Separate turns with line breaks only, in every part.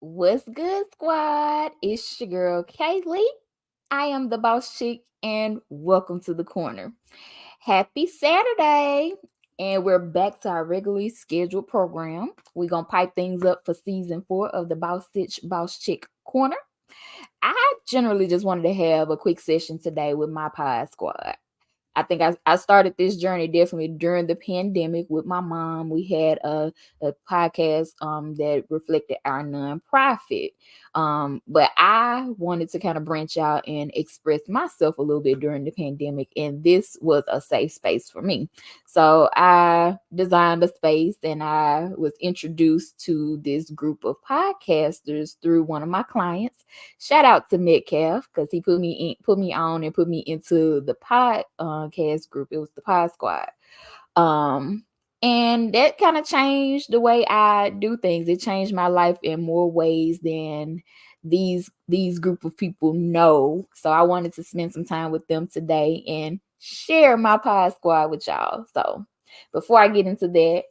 What's good, squad? It's your girl Kaylee. I am the boss chick, and welcome to the corner. Happy Saturday! And we're back to our regularly scheduled program. We're gonna pipe things up for season 4 of the Boss Stitch Boss Chick Corner. I generally just wanted to have a quick session today with my pod squad. I think I started this journey definitely during the pandemic with my mom. We had a podcast that reflected our nonprofit. But I wanted to kind of branch out and express myself a little bit during the pandemic, and this was a safe space for me. So I designed a space and I was introduced to this group of podcasters through one of my clients. Shout out to Metcalf because he put me on and put me into the podcast group. It was the Pod Squad. Um, and that kind of changed the way I do things. It changed my life in more ways than these group of people know. So I wanted to spend some time with them today and share my Pod Squad with y'all. So before I get into that,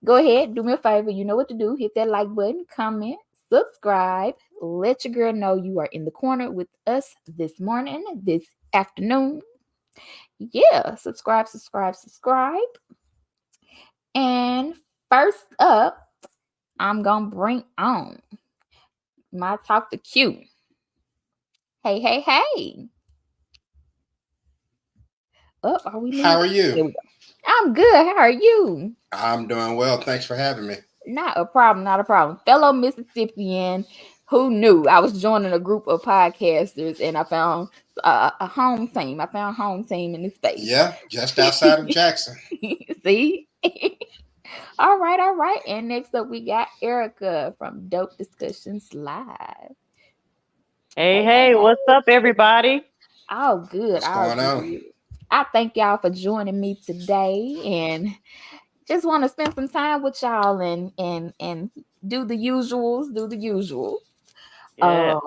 go ahead, do me a favor. You know what to do. Hit that like button, comment, subscribe. Let your girl know you are in the corner with us this morning, this afternoon. Yeah, subscribe. And first up, I'm gonna bring on my talk to Q. Hey. Are we
How
leaving?
are
There
you?
we go. I'm good. How are you?
I'm doing well. Thanks for having me.
Not a problem. Fellow Mississippian who knew I was joining a group of podcasters and I found a home team. I found home team in this space.
Yeah, just outside of Jackson.
See? All right. And next up, we got Erica from Dope Discussions Live.
Hey,
Hey.
hey, what's up, everybody?
All good.
What's
All
going on?
good. I thank y'all for joining me today and just want to spend some time with y'all and do the usuals,
Yeah.
Um,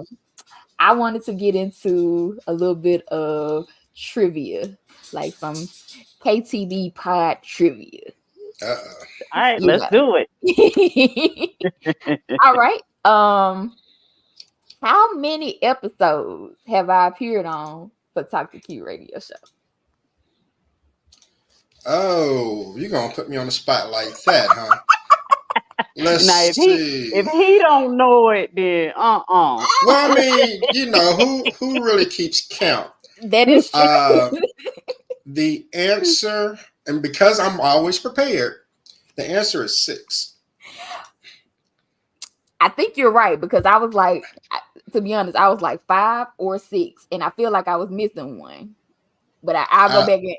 I wanted to get into a little bit of trivia, like some KTV pod trivia.
Uh-oh.
All right, let's
Yeah.
do
All
it.
right. How many episodes have I appeared on for Talk to Q radio show?
Oh, you're going to put me on the spot like that, huh? Let's
Now, if
see.
he don't know it, then
Well, I mean, who really keeps count?
That is true.
Uh, the answer, and because I'm always prepared, the answer is 6.
I think you're right because I was like, to be honest, I was like 5 or 6, and I feel like I was missing one. But I'll go
I,
back and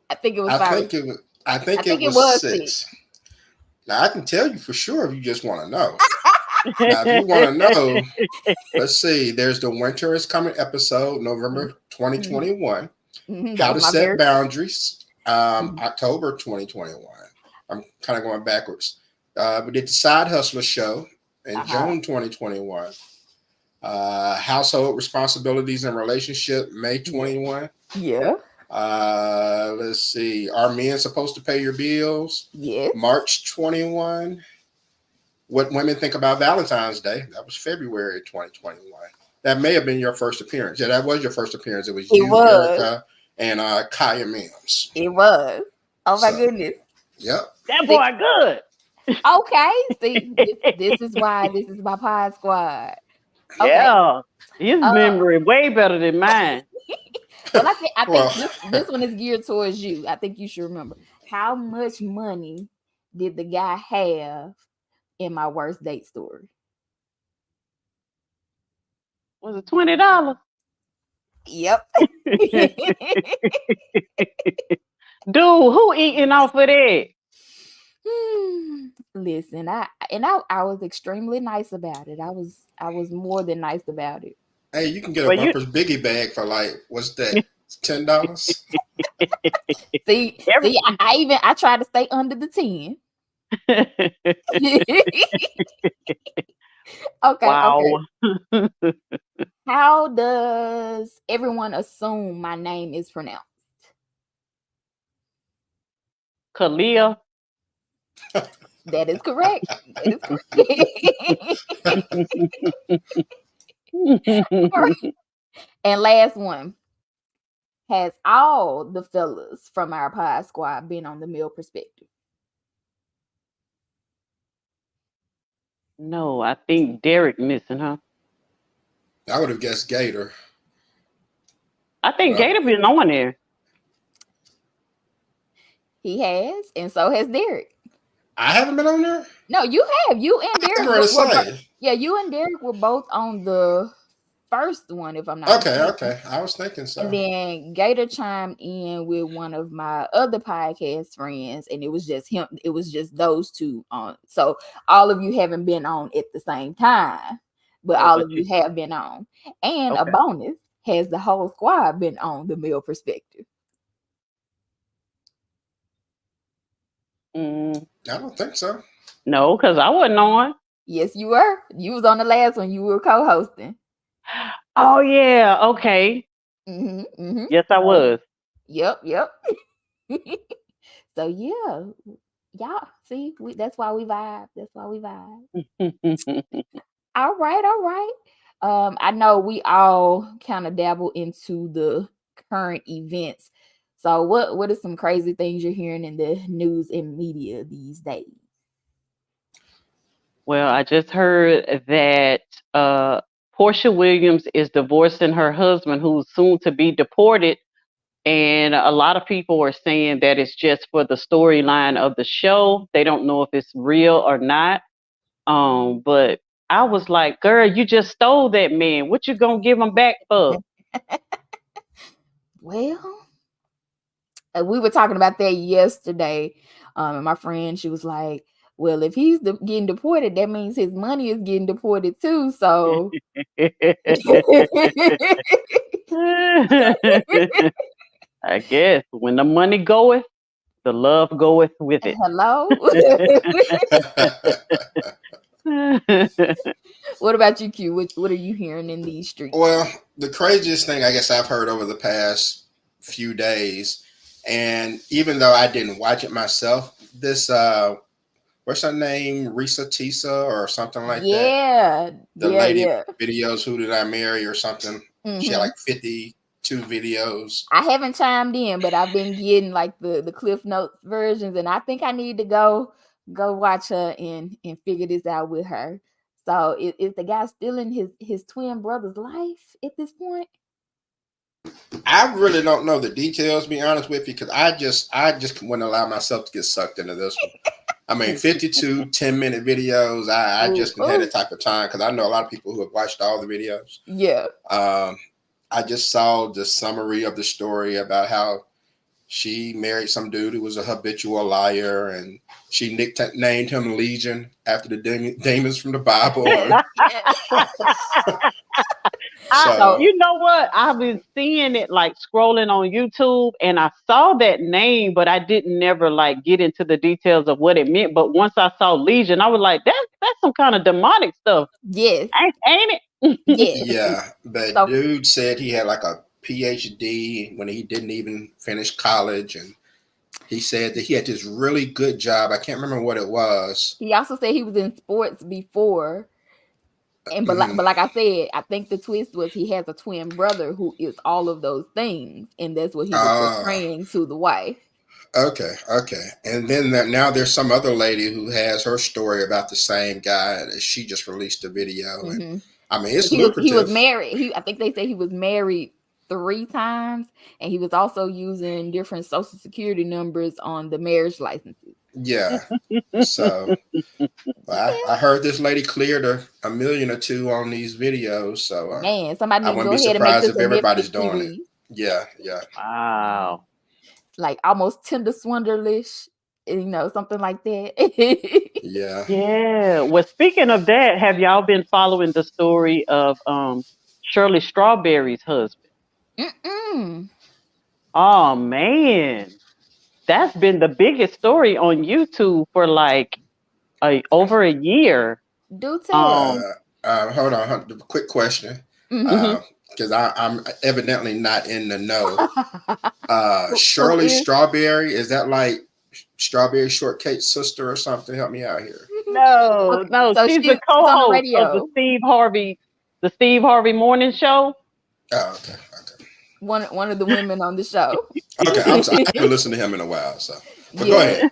I think it was
I
5.
think it was. I
I
think
think
it
it
was
was
6.
6.
Now I can tell you for sure if you just want to know. Now, if you want to know, let's see. There's the Winter is Coming episode, November
Mhm.
2021.
That
How
was
to
my
Set
very.
Boundaries,
Mhm.
October 2021. I'm kind of going backwards. We did the Side Hustler show in
Uh-huh.
June 2021. Household Responsibilities and Relationship, May
Yeah.
21.
Yeah.
Let's see. Are Men Supposed to Pay Your Bills?
Yes.
March 21. What Women Think About Valentine's Day? That was February 2021. That may have been your first appearance. Yeah, that was your first appearance. It was
It
you,
was.
Erica, and Kaya Mims.
It was. Oh my
So,
goodness.
yep.
That
See,
boy good.
okay. See, this is why this is my pod squad. Okay.
Yeah, his
Uh
memory way better than mine.
well, I think
Well,
this one is geared towards you. I think you should remember. How much money did the guy have in my worst date story?
Was it $20?
Yep.
Dude, who eating off of that?
Listen, I was extremely nice about it. I was more than nice about it.
hey, you can get a
Well, you
Bumpers Biggie bag for like, what's that? $10?
every
I tried to stay under the 10. Okay, okay.
wow.
How does everyone assume my name is pronounced?
Kalia.
That is correct. That is correct. All right. And last one. Has all the fellas from our pod squad been on the male perspective?
No, I think Derek missing, huh?
I would have guessed Gator.
I think
Well,
Gator been on there.
He has, and so has Derek.
I haven't been on there.
No, you have. You and
I
Derek
read to
were
say.
yeah, you and Derek were both on the first one, if I'm not
Okay,
mistaken.
okay. I was thinking
And
so.
then Gator chimed in with one of my other podcast friends, and it was just him. It was just those two on. So all of you haven't been on at the same time, but
Oh,
all
but
of
you
you have been on. And a
okay?
bonus, has the whole squad been on the male perspective?
Mm,
I don't think so.
no, because I wasn't on.
Yes, you were. You was on the last one. You were co-hosting.
Oh yeah, okay. Yes, I
So,
was.
yep. So yeah, y'all see, that's why we vibe. That's why we vibe. All right. I know we all kind of dabble into the current events. So what are some crazy things you're hearing in the news and media these days?
Well, I just heard that Portia Williams is divorcing her husband, who's soon to be deported. And a lot of people are saying that it's just for the storyline of the show. They don't know if it's real or not. But I was like, girl, you just stole that man. What you gonna give him back for?
Well, we were talking about that yesterday. And my friend, she was like, well, if he's getting deported, that means his money is getting deported too. So
I guess when the money goeth, the love goeth with it.
hello. What about you, Q? What are you hearing in these streets?
Well, the craziest thing I guess I've heard over the past few days, and even though I didn't watch it myself, this what's her name, Risa Tisa or something like that.
Yeah,
The lady
yeah.
videos, Who Did I Marry or something. She had
Hmm.
like 52 videos.
I haven't chimed in, but I've been getting like the Cliff Notes versions, and I think I need to go watch her and figure this out with her. So is the guy still in his twin brother's life at this point?
I really don't know the details, to be honest with you, because I just wouldn't allow myself to get sucked into this one. I mean, 52 10-minute videos. I
Ooh,
just didn't have
ooh.
that type of time because I know a lot of people who have watched all the videos.
Yeah.
I just saw the summary of the story about how she married some dude who was a habitual liar, and she named him Legion after the demons from the Bible. So
You know what? I've been seeing it like scrolling on YouTube, and I saw that name, but I didn't never like get into the details of what it meant. But once I saw Legion, I was like, that's some kind of demonic stuff,
Yes.
ain't it?
Yes.
yeah, but
So
dude said he had like a PhD when he didn't even finish college, and he said that he had this really good job. I can't remember what it was.
he also said he was in sports before. And
Mhm.
but like I said, I think the twist was he has a twin brother who is all of those things, and that's what he was
Ah,
portraying to the wife.
okay. And then now there's some other lady who has her story about the same guy. And she just released a video, and
Hmm.
I mean it's
He was
lucrative.
married. I think they say he was married 3 times, and he was also using different social security numbers on the marriage licenses.
Yeah. So I
Yeah,
heard this lady cleared a million or two on these videos. So
man, somebody
I
need to
wouldn't
go
be
ahead and make
surprised
this
if
a Netflix
everybody's doing it.
series,
Yeah.
Wow.
like almost Tinder Swindlish, something like that.
Yeah.
Yeah. Well, speaking of that, have y'all been following the story of Shirley Strawberry's husband?
Mm-mm.
Oh man, that's been the biggest story on YouTube for like over a year.
Do tell.
Um,
Uh, Hold on. Quick question.
Hmm.
mhm.
Because I'm evidently not in the know.
who
Shirley
is?
Strawberry, is that like Strawberry Shortcake sister or something? Help me out here.
No,
Okay,
no,
so
she's the
she's on the
co-host of
radio.
The Steve Harvey Morning Show.
Oh, okay, okay,
One of the women on the show.
okay. I'm sorry. I haven't listened to him in a while, so. But go
Yeah,
ahead.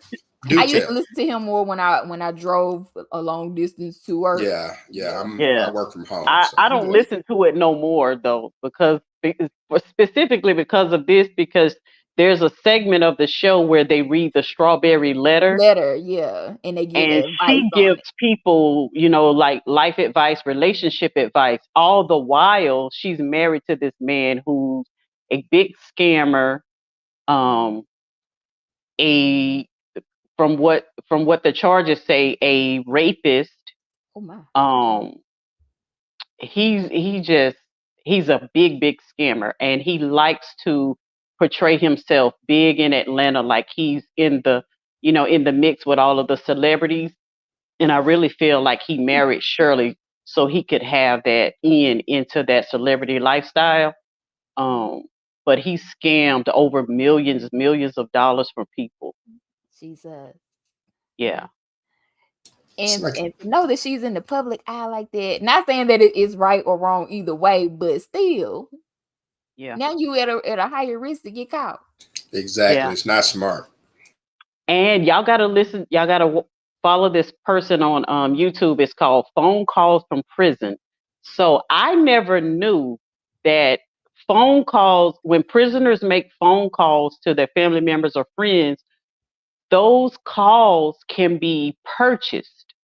Do
I used
tell.
to listen to him more when I drove a long distance to work.
Yeah, yeah.
Yeah,
Yeah.
I work from home,
I
so.
don't
yeah.
listen to it no more though specifically because of this, because there's a segment of the show where they read the strawberry letter,
Letter, yeah, and they give
and
advice
she
on
gives
it.
people, like life advice, relationship advice. All the while she's married to this man who's a big scammer, um, a from what the charges say, a rapist.
Oh my.
Um, he just he's a big scammer, and he likes to portray himself big in Atlanta, like he's in the mix with all of the celebrities. And I really feel like he married Shirley so he could have that into that celebrity lifestyle. Um, but he scammed over millions of dollars from people.
She's
Yeah,
It's like
and to know that she's in the public eye like that. Not saying that it is right or wrong either way, but still,
yeah,
now you at a higher risk to get caught.
exactly.
yeah.
It's not smart.
And y'all gotta listen. Y'all gotta follow this person on YouTube. It's called Phone Calls from Prison. So I never knew that phone calls, when prisoners make phone calls to their family members or friends, those calls can be purchased.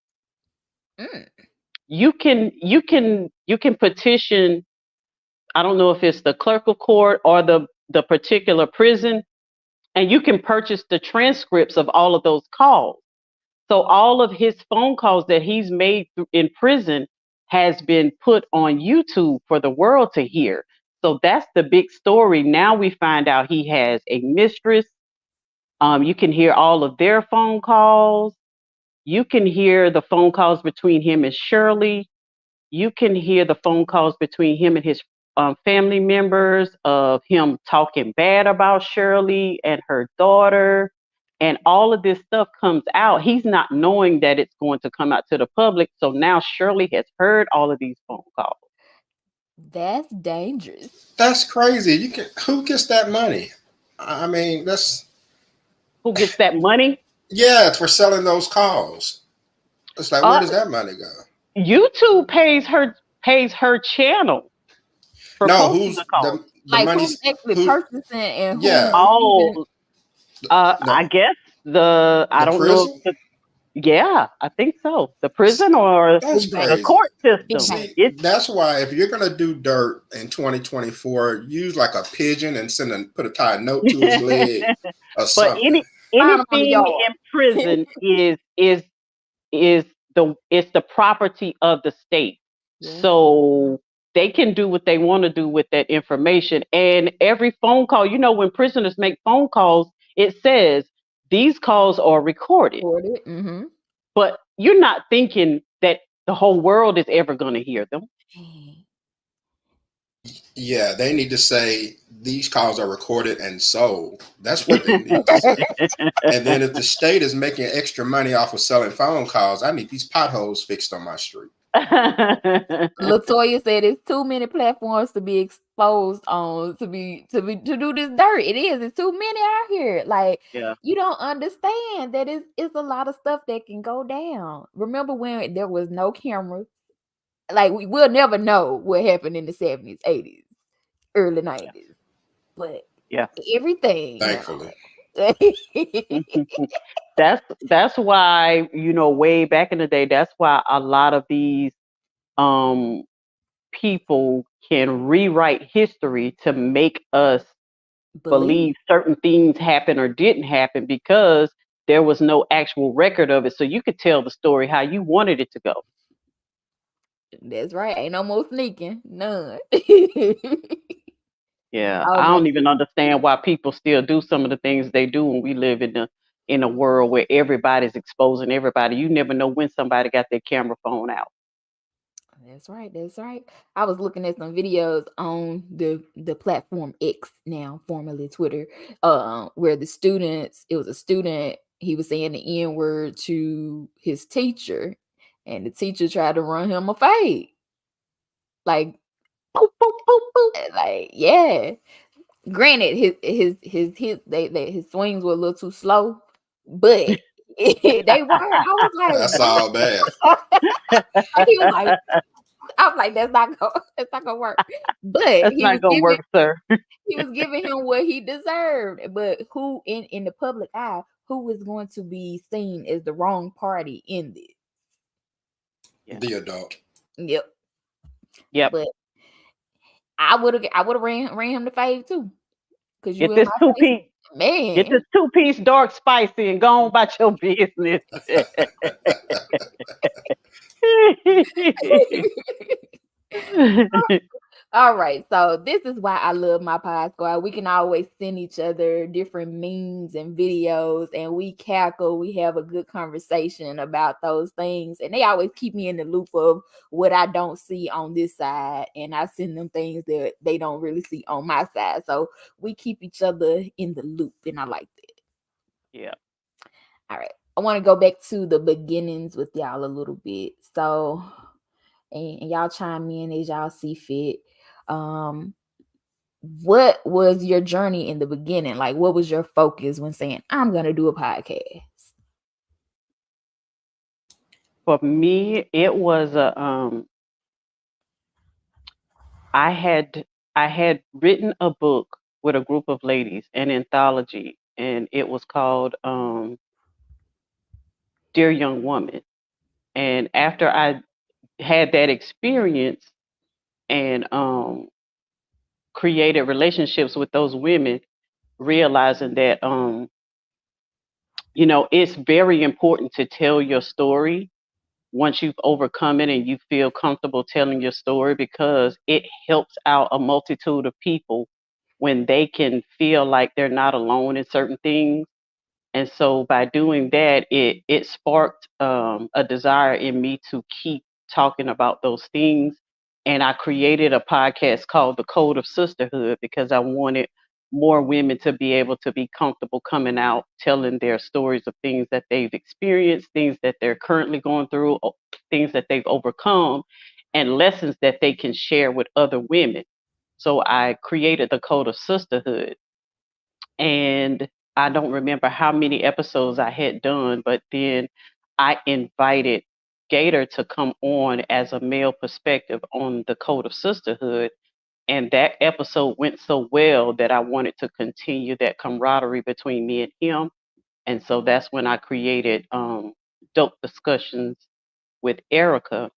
Mm,
You can petition. I don't know if it's the clerk of court or the particular prison, and you can purchase the transcripts of all of those calls. So all of his phone calls that he's made in prison has been put on YouTube for the world to hear. So that's the big story. Now we find out he has a mistress. You can hear all of their phone calls. You can hear the phone calls between him and Shirley. You can hear the phone calls between him and his family members, of him talking bad about Shirley and her daughter. And all of this stuff comes out. He's not knowing that it's going to come out to the public. So now Shirley has heard all of these phone calls.
that's dangerous.
That's crazy. Who gets that money? I mean, that's
Who gets that money?
yeah, it's for selling those calls. It's like, where
Uh,
does that money go?
YouTube pays her channel for
No,
posting
who's
the calls.
the
Like who's
money's
actually
who?
purchasing and who's
Yeah,
receiving?
Oh,
no,
I guess I
the
don't know.
prison.
Yeah, I think so. The
S-
prison or
That's
Big
the
bank,
crazy.
court
big
system.
bank.
See,
It's
that's why if you're gonna do dirt in 2024, use like a pigeon and tie a note to his leg or
but
something.
Find them on the
anything
yard.
in prison is the property of the state.
Yeah.
So they can do what they want to do with that information. And every phone call, when prisoners make phone calls, it says these calls are recorded.
Recorded. Mm-hmm.
But you're not thinking that the whole world is ever going to hear them.
Yeah, they need to say these calls are recorded and sold. That's what they need to say. And then if the state is making extra money off of selling phone calls, I need these potholes fixed on my street.
Latoya said it's too many platforms to be exposed on to do this dirt. It is. It's too many out here. Like
Yeah.
you don't understand that it's a lot of stuff that can go down. Remember when there was no cameras? Like we'll never know what happened in the 70s, 80s, early 90s. But
Yeah.
everything now.
Thankfully.
That's why, way back in the day, that's why a lot of these um people can rewrite history to make us
Believe.
believe certain things happened or didn't happen, because there was no actual record of it. So you could tell the story how you wanted it to go.
That's right. Ain't no more sneaking. None.
Yeah,
Oh
I
man.
don't even understand why people still do some of the things they do when we live in a world where everybody's exposing everybody. You never know when somebody got their camera phone out.
That's right. That's right. I was looking at some videos on the platform X, now formerly Twitter, where it was a student he was saying the N word to his teacher, and the teacher tried to run him a fade. Like,
Boop, boop, boop, boop.
yeah. Granted, his swings were a little too slow, but they were. I was like,
That's
wow.
all bad.
He was like, I'm like, that's not gonna work. But
That's not gonna work, sir.
he was giving him what he deserved. But who in the public eye, who was going to be seen as the wrong party in this?
Yeah.
The adult.
Yep.
Yep.
But I would have ran him the fave too. Cause you
Get
in
this
my
two
face,
piece. Get this
man.
2-piece dark spicy and go on about your business.
All right, so this is why I love my pod squad. We can always send each other different memes and videos, and we cackle. We have a good conversation about those things, and they always keep me in the loop of what I don't see on this side, and I send them things that they don't really see on my side. So we keep each other in the loop, and I like that.
Yeah.
All right, I want to go back to the beginnings with y'all a little bit. So, and y'all chime in as y'all see fit. Um, what was your journey in the beginning? Like, what was your focus when saying, I'm going to do a podcast?
For me, it was a I had written a book with a group of ladies, an anthology, and it was called Dear Young Woman. And after I had that experience and created relationships with those women, realizing that it's very important to tell your story once you've overcome it and you feel comfortable telling your story, because it helps out a multitude of people when they can feel like they're not alone in certain things. And so by doing that, it sparked a desire in me to keep talking about those things. And I created a podcast called The Code of Sisterhood because I wanted more women to be able to be comfortable coming out, telling their stories of things that they've experienced, things that they're currently going through, things that they've overcome, and lessons that they can share with other women. So I created The Code of Sisterhood, and I don't remember how many episodes I had done, but then I invited Gator to come on as a male perspective on the Code of Sisterhood. And that episode went so well that I wanted to continue that camaraderie between me and him. And so that's when I created Dope Discussions with Erica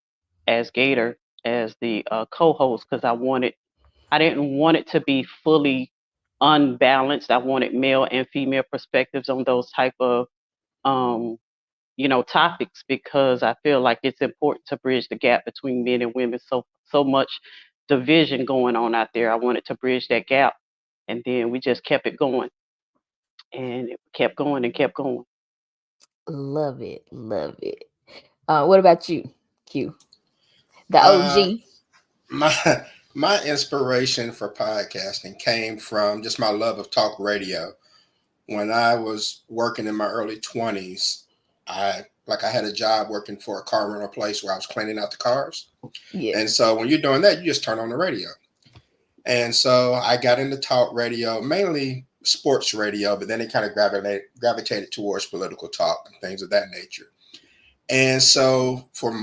as Gator, as the co-host, because I didn't want it to be fully unbalanced. I wanted male and female perspectives on those type of um, topics, because I feel like it's important to bridge the gap between men and women. So much division going on out there. I wanted to bridge that gap, and then we just kept it going, and it kept going and kept going.
Love it. Love it. What about you, Q? The
Uh,
OG.
my my inspiration for podcasting came from just my love of talk radio. When I was working in my early 20s, I had a job working for a car rental place where I was cleaning out the cars.
Yeah.
And so when you're doing that, you just turn on the radio. And so I got into talk radio, mainly sports radio, but then it kind of gravitated towards political talk and things of that nature. And so for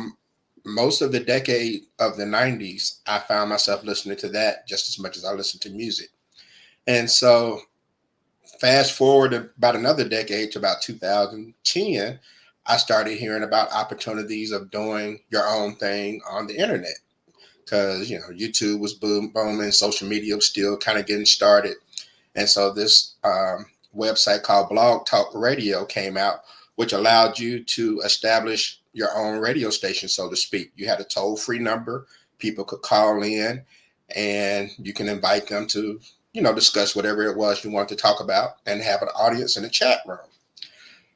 most of the decade of the 90s, I found myself listening to that just as much as I listened to music. And so fast forward about another decade to about 2010, I started hearing about opportunities of doing your own thing on the internet, because YouTube was booming, social media was still kind of getting started. And so this website called Blog Talk Radio came out, which allowed you to establish your own radio station, so to speak. You had a toll-free number. People could call in, and you can invite them to, discuss whatever it was you want to talk about and have an audience in the chat room.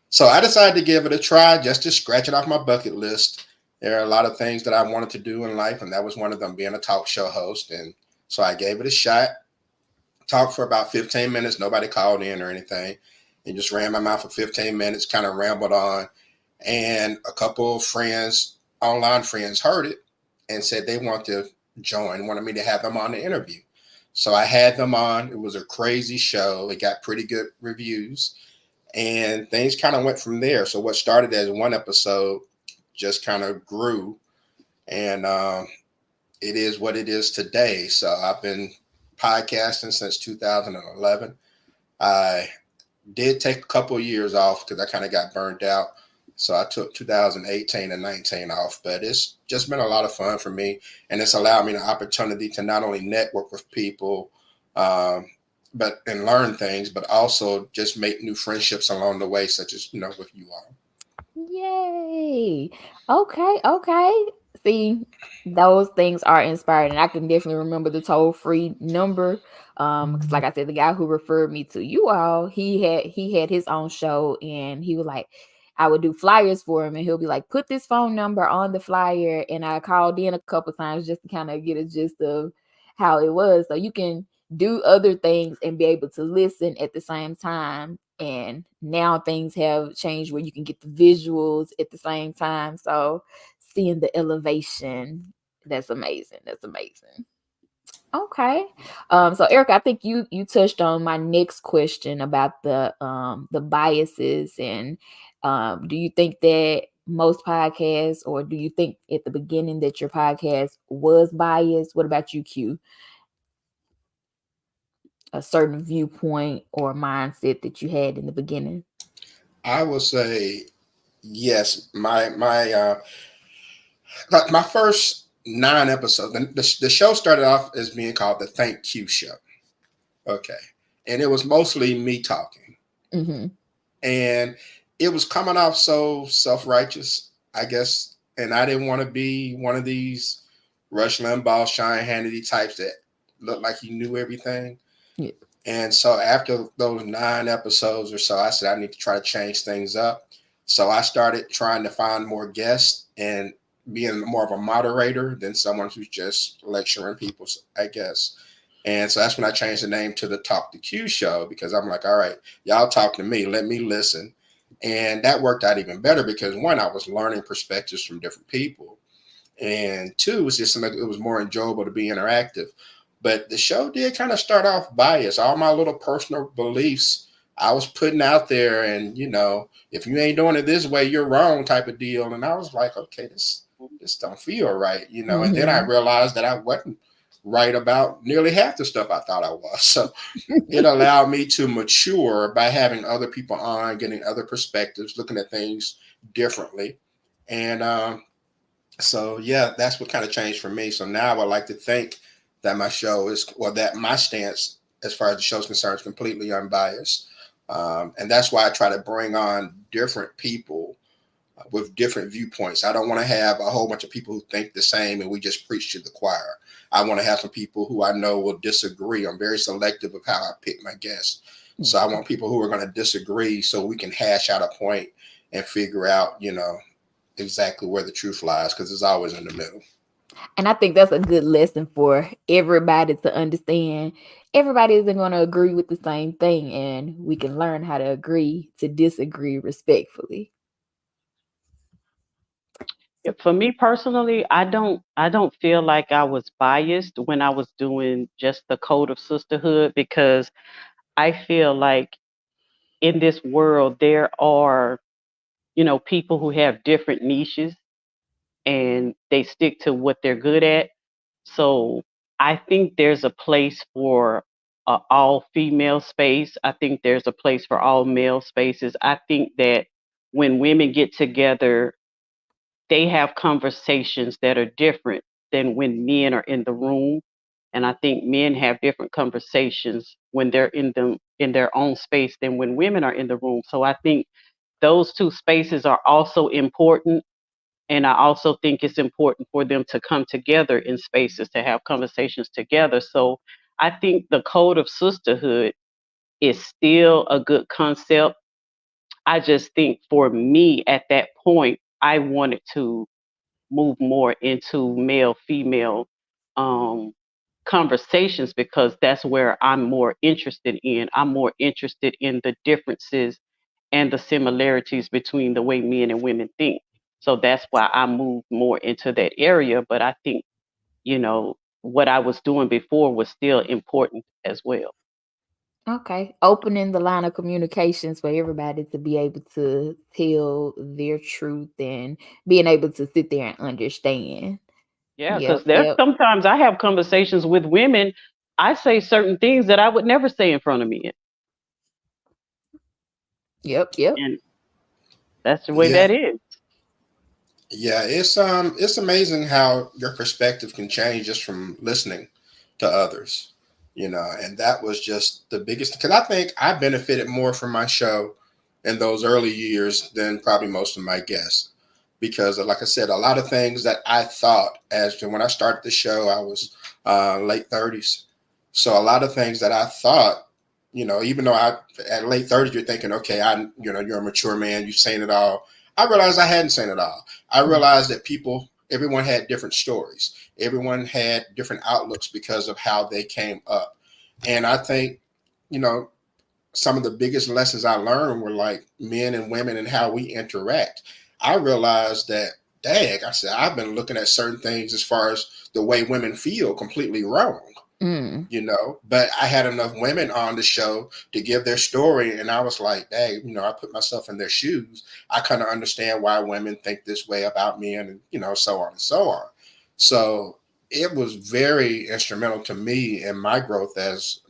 So I decided to give it a try just to scratch it off my bucket list. There are a lot of things that I wanted to do in life, and that was one of them, being a talk show host. And so I gave it a shot, talked for about 15 minutes. Nobody called in or anything. and just ran my mouth for 15 minutes, kind of rambled on. And a couple of friends, online friends, heard it and said they want to join, wanted me to have them on the interview. So I had them on. It was a crazy show. It got pretty good reviews, and things kind of went from there. So what started as one episode just kind of grew, and it is what it is today. So I've been podcasting since 2011. I did take a couple of years off because I kind of got burned out. So I took 2018 and 19 off, but it's just been a lot of fun for me, and it's allowed me the opportunity to not only network with people, um, but and learn things, but also just make new friendships along the way, such as with you all.
Yay. Okay, okay. See, those things are inspiring. And I can definitely remember the toll-free number. 'Cause like I said, the guy who referred me to you all, he had his own show, and he was like, I would do flyers for him, and he'll be like, put this phone number on the flyer. And I called in a couple times just to kind of get a gist of how it was. So you can do other things and be able to listen at the same time. And now things have changed where you can get the visuals at the same time. So seeing the elevation, that's amazing. That's amazing. Okay. So Erica, I think you touched on my next question about the biases. And do you think that most podcasts, or do you think at the beginning that your podcast was biased? What about you, Q? A certain viewpoint or mindset that you had in the beginning?
I will say yes. My first 9 episodes. The show started off as being called the Thank You Show. Okay, and it was mostly me talking,
Mm-hmm.
and it was coming off so self righteous, I guess. And I didn't want to be one of these Rush Limbaugh, Shine Hannity types that looked like he knew everything.
Yeah.
And so after those 9 episodes or so, I said I need to try to change things up. So I started trying to find more guests and being more of a moderator than someone who's just lecturing people, I guess. And so that's when I changed the name to the Talk to Q show, because I'm like, all right, y'all talk to me, let me listen. And that worked out even better because one, I was learning perspectives from different people, and two, it's just it was more enjoyable to be interactive. But the show did kind of start off biased. All my little personal beliefs I was putting out there, and if you ain't doing it this way, you're wrong, type of deal. And I was like, okay, this don't feel right. And then I
Mm-hmm.
realized that I wasn't right about nearly half the stuff I thought I was. So it allowed me to mature by having other people on, getting other perspectives, looking at things differently, and so yeah, that's what kind of changed for me. So now I would like to think that my show is, well, that my stance as far as the show is concerned is completely unbiased, and that's why I try to bring on different people with different viewpoints. I don't want to have a whole bunch of people who think the same and we just preach to the choir. I want to have some people who I know will disagree. I'm very selective of how I pick my guests. So I want people who are going to disagree so we can hash out a point and figure out, exactly where the truth lies, because it's always in the middle.
And I think that's a good lesson for everybody to understand. Everybody isn't going to agree with the same thing, and we can learn how to agree to disagree respectfully.
Yeah,
So,
for me personally, I don't feel like I was biased when I was doing just the code of sisterhood, because I feel like in this world there are, people who have different niches and they stick to what they're good at. So I think there's a place for all female space. I think there's a place for all male spaces. I think that when women get together, they have conversations that are different than when men are in the room. And I think men have different conversations when they're in their own space than when women are in the room. So I think those two spaces are also important. And I also think it's important for them to come together in spaces to have conversations together. So I think the code of sisterhood is still a good concept. I just think for me at that point, I wanted to move more into male female. Um, conversations because that's where I'm more interested in. I'm more interested in the differences and the similarities between the way men and women think. So that's why I moved more into that area. But I think, what I was doing before was still important as well.
Okay. Opening the line of communications for everybody to be able to tell their truth and being able to sit there and understand.
Yeah,
Yep,
because there's
yep,
sometimes I have conversations with women. I say certain things that I would never say in front of men,
yep, yep.
and that's the way
Yeah,
that is.
yeah. It's amazing how your perspective can change just from listening to others. And that was just the biggest because I think I benefited more from my show in those early years than probably most of my guests. Because, like I said, a lot of things that I thought as to when I started the show, I was late 30s. So a lot of things that I thought, even though I at late 30s, you're thinking, okay, you're a mature man, you've seen it all. I realized I hadn't seen it all. I
Mm.
realized that everyone had different stories. Everyone had different outlooks because of how they came up. And I think, you know, some of the biggest lessons I learned were like men and women and how we interact. I realized that, dang, I said, I've been looking at certain things as far as the way women feel completely wrong.
Mm.
But I had enough women on the show to give their story, and I was like, hey, I put myself in their shoes. I kind of understand why women think this way about men, and so on and so on. So it was very instrumental to me in my growth as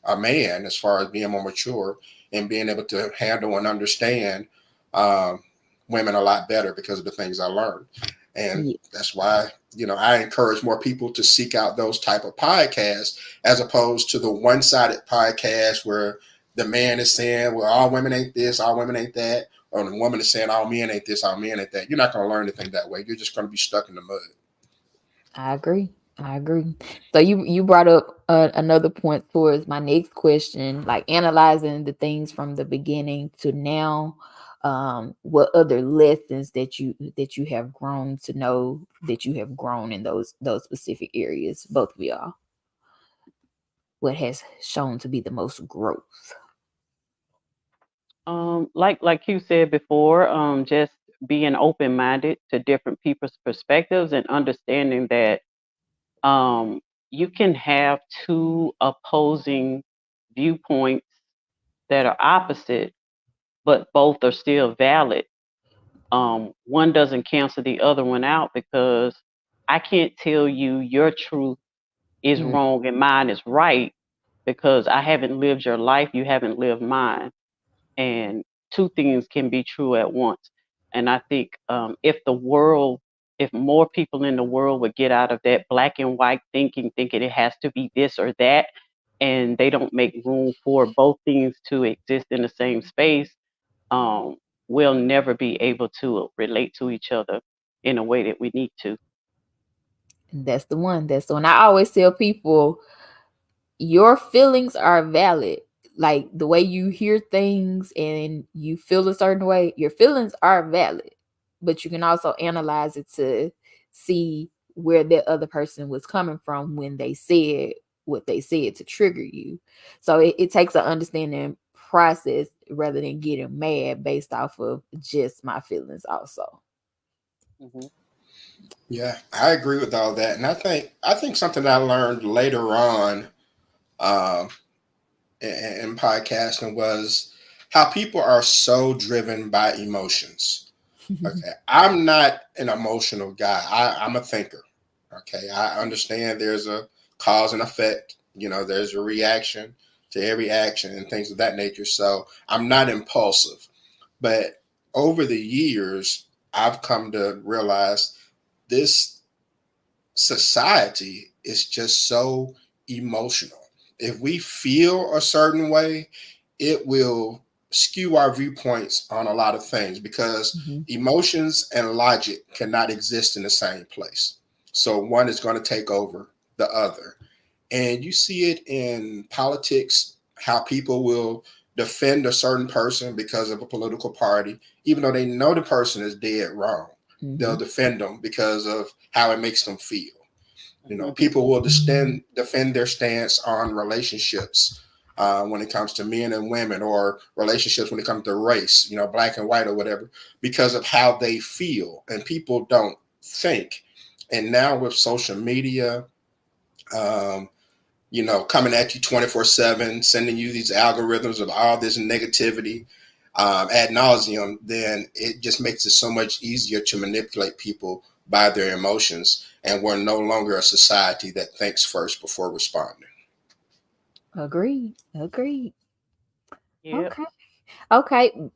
a man, as far as being more mature and being able to handle and understand um, women a lot better because of the things I learned. And
Yeah.
that's why I encourage more people to seek out those type of podcasts as opposed to the one-sided podcast where the man is saying, well, all women ain't this, all women ain't that, or the woman is saying all men ain't this, all men ain't that. You're not going to learn anything that way. You're just going to be stuck in the mud.
I agree. I agree. So you brought up another point towards my next question, like analyzing the things from the beginning to now. What other lessons that you have grown to know that you have grown in those specific areas, both of y'all? What has shown to be the most growth?
Like you said before, just being open minded to different people's perspectives and understanding that um, you can have two opposing viewpoints that are opposite, but both are still valid. One doesn't cancel the other one out because I can't tell you your truth is
Mm.
wrong and mine is right because I haven't lived your life, you haven't lived mine. And two things can be true at once. And I think if more people in the world would get out of that black and white thinking it has to be this or that, and they don't make room for both things to exist in the same space, um, we'll never be able to relate to each other in a way that we need to.
That's the one. That's the one. I always tell people your feelings are valid. Like the way you hear things and you feel a certain way, your feelings are valid. But you can also analyze it to see where the other person was coming from when they said what they said to trigger you. So it takes an understanding process rather than getting mad based off of just my feelings also.
Hmm.
Yeah, I agree with all that, and I think something I learned later on um, in podcasting was how people are so driven by emotions. Okay, I'm not an emotional guy. I'm a thinker. Okay, I understand there's a cause and effect. There's a reaction to every action and things of that nature. So I'm not impulsive, but over the years, I've come to realize this society is just so emotional. If we feel a certain way, it will skew our viewpoints on a lot of things because
Mhm.
emotions and logic cannot exist in the same place. So one is going to take over the other. And you see it in politics, how people will defend a certain person because of a political party, even though they know the person is dead wrong. They'll
Mhm.
defend them because of how it makes them feel. People will defend their stance on relationships when it comes to men and women, or relationships when it comes to race, black and white or whatever, because of how they feel. And people don't think. And now with social media, um, coming at you 24/7, sending you these algorithms of all this negativity ad nauseum, then it just makes it so much easier to manipulate people by their emotions. And we're no longer a society that thinks first before responding.
Agreed. Agreed.
Yep.
Okay. Okay.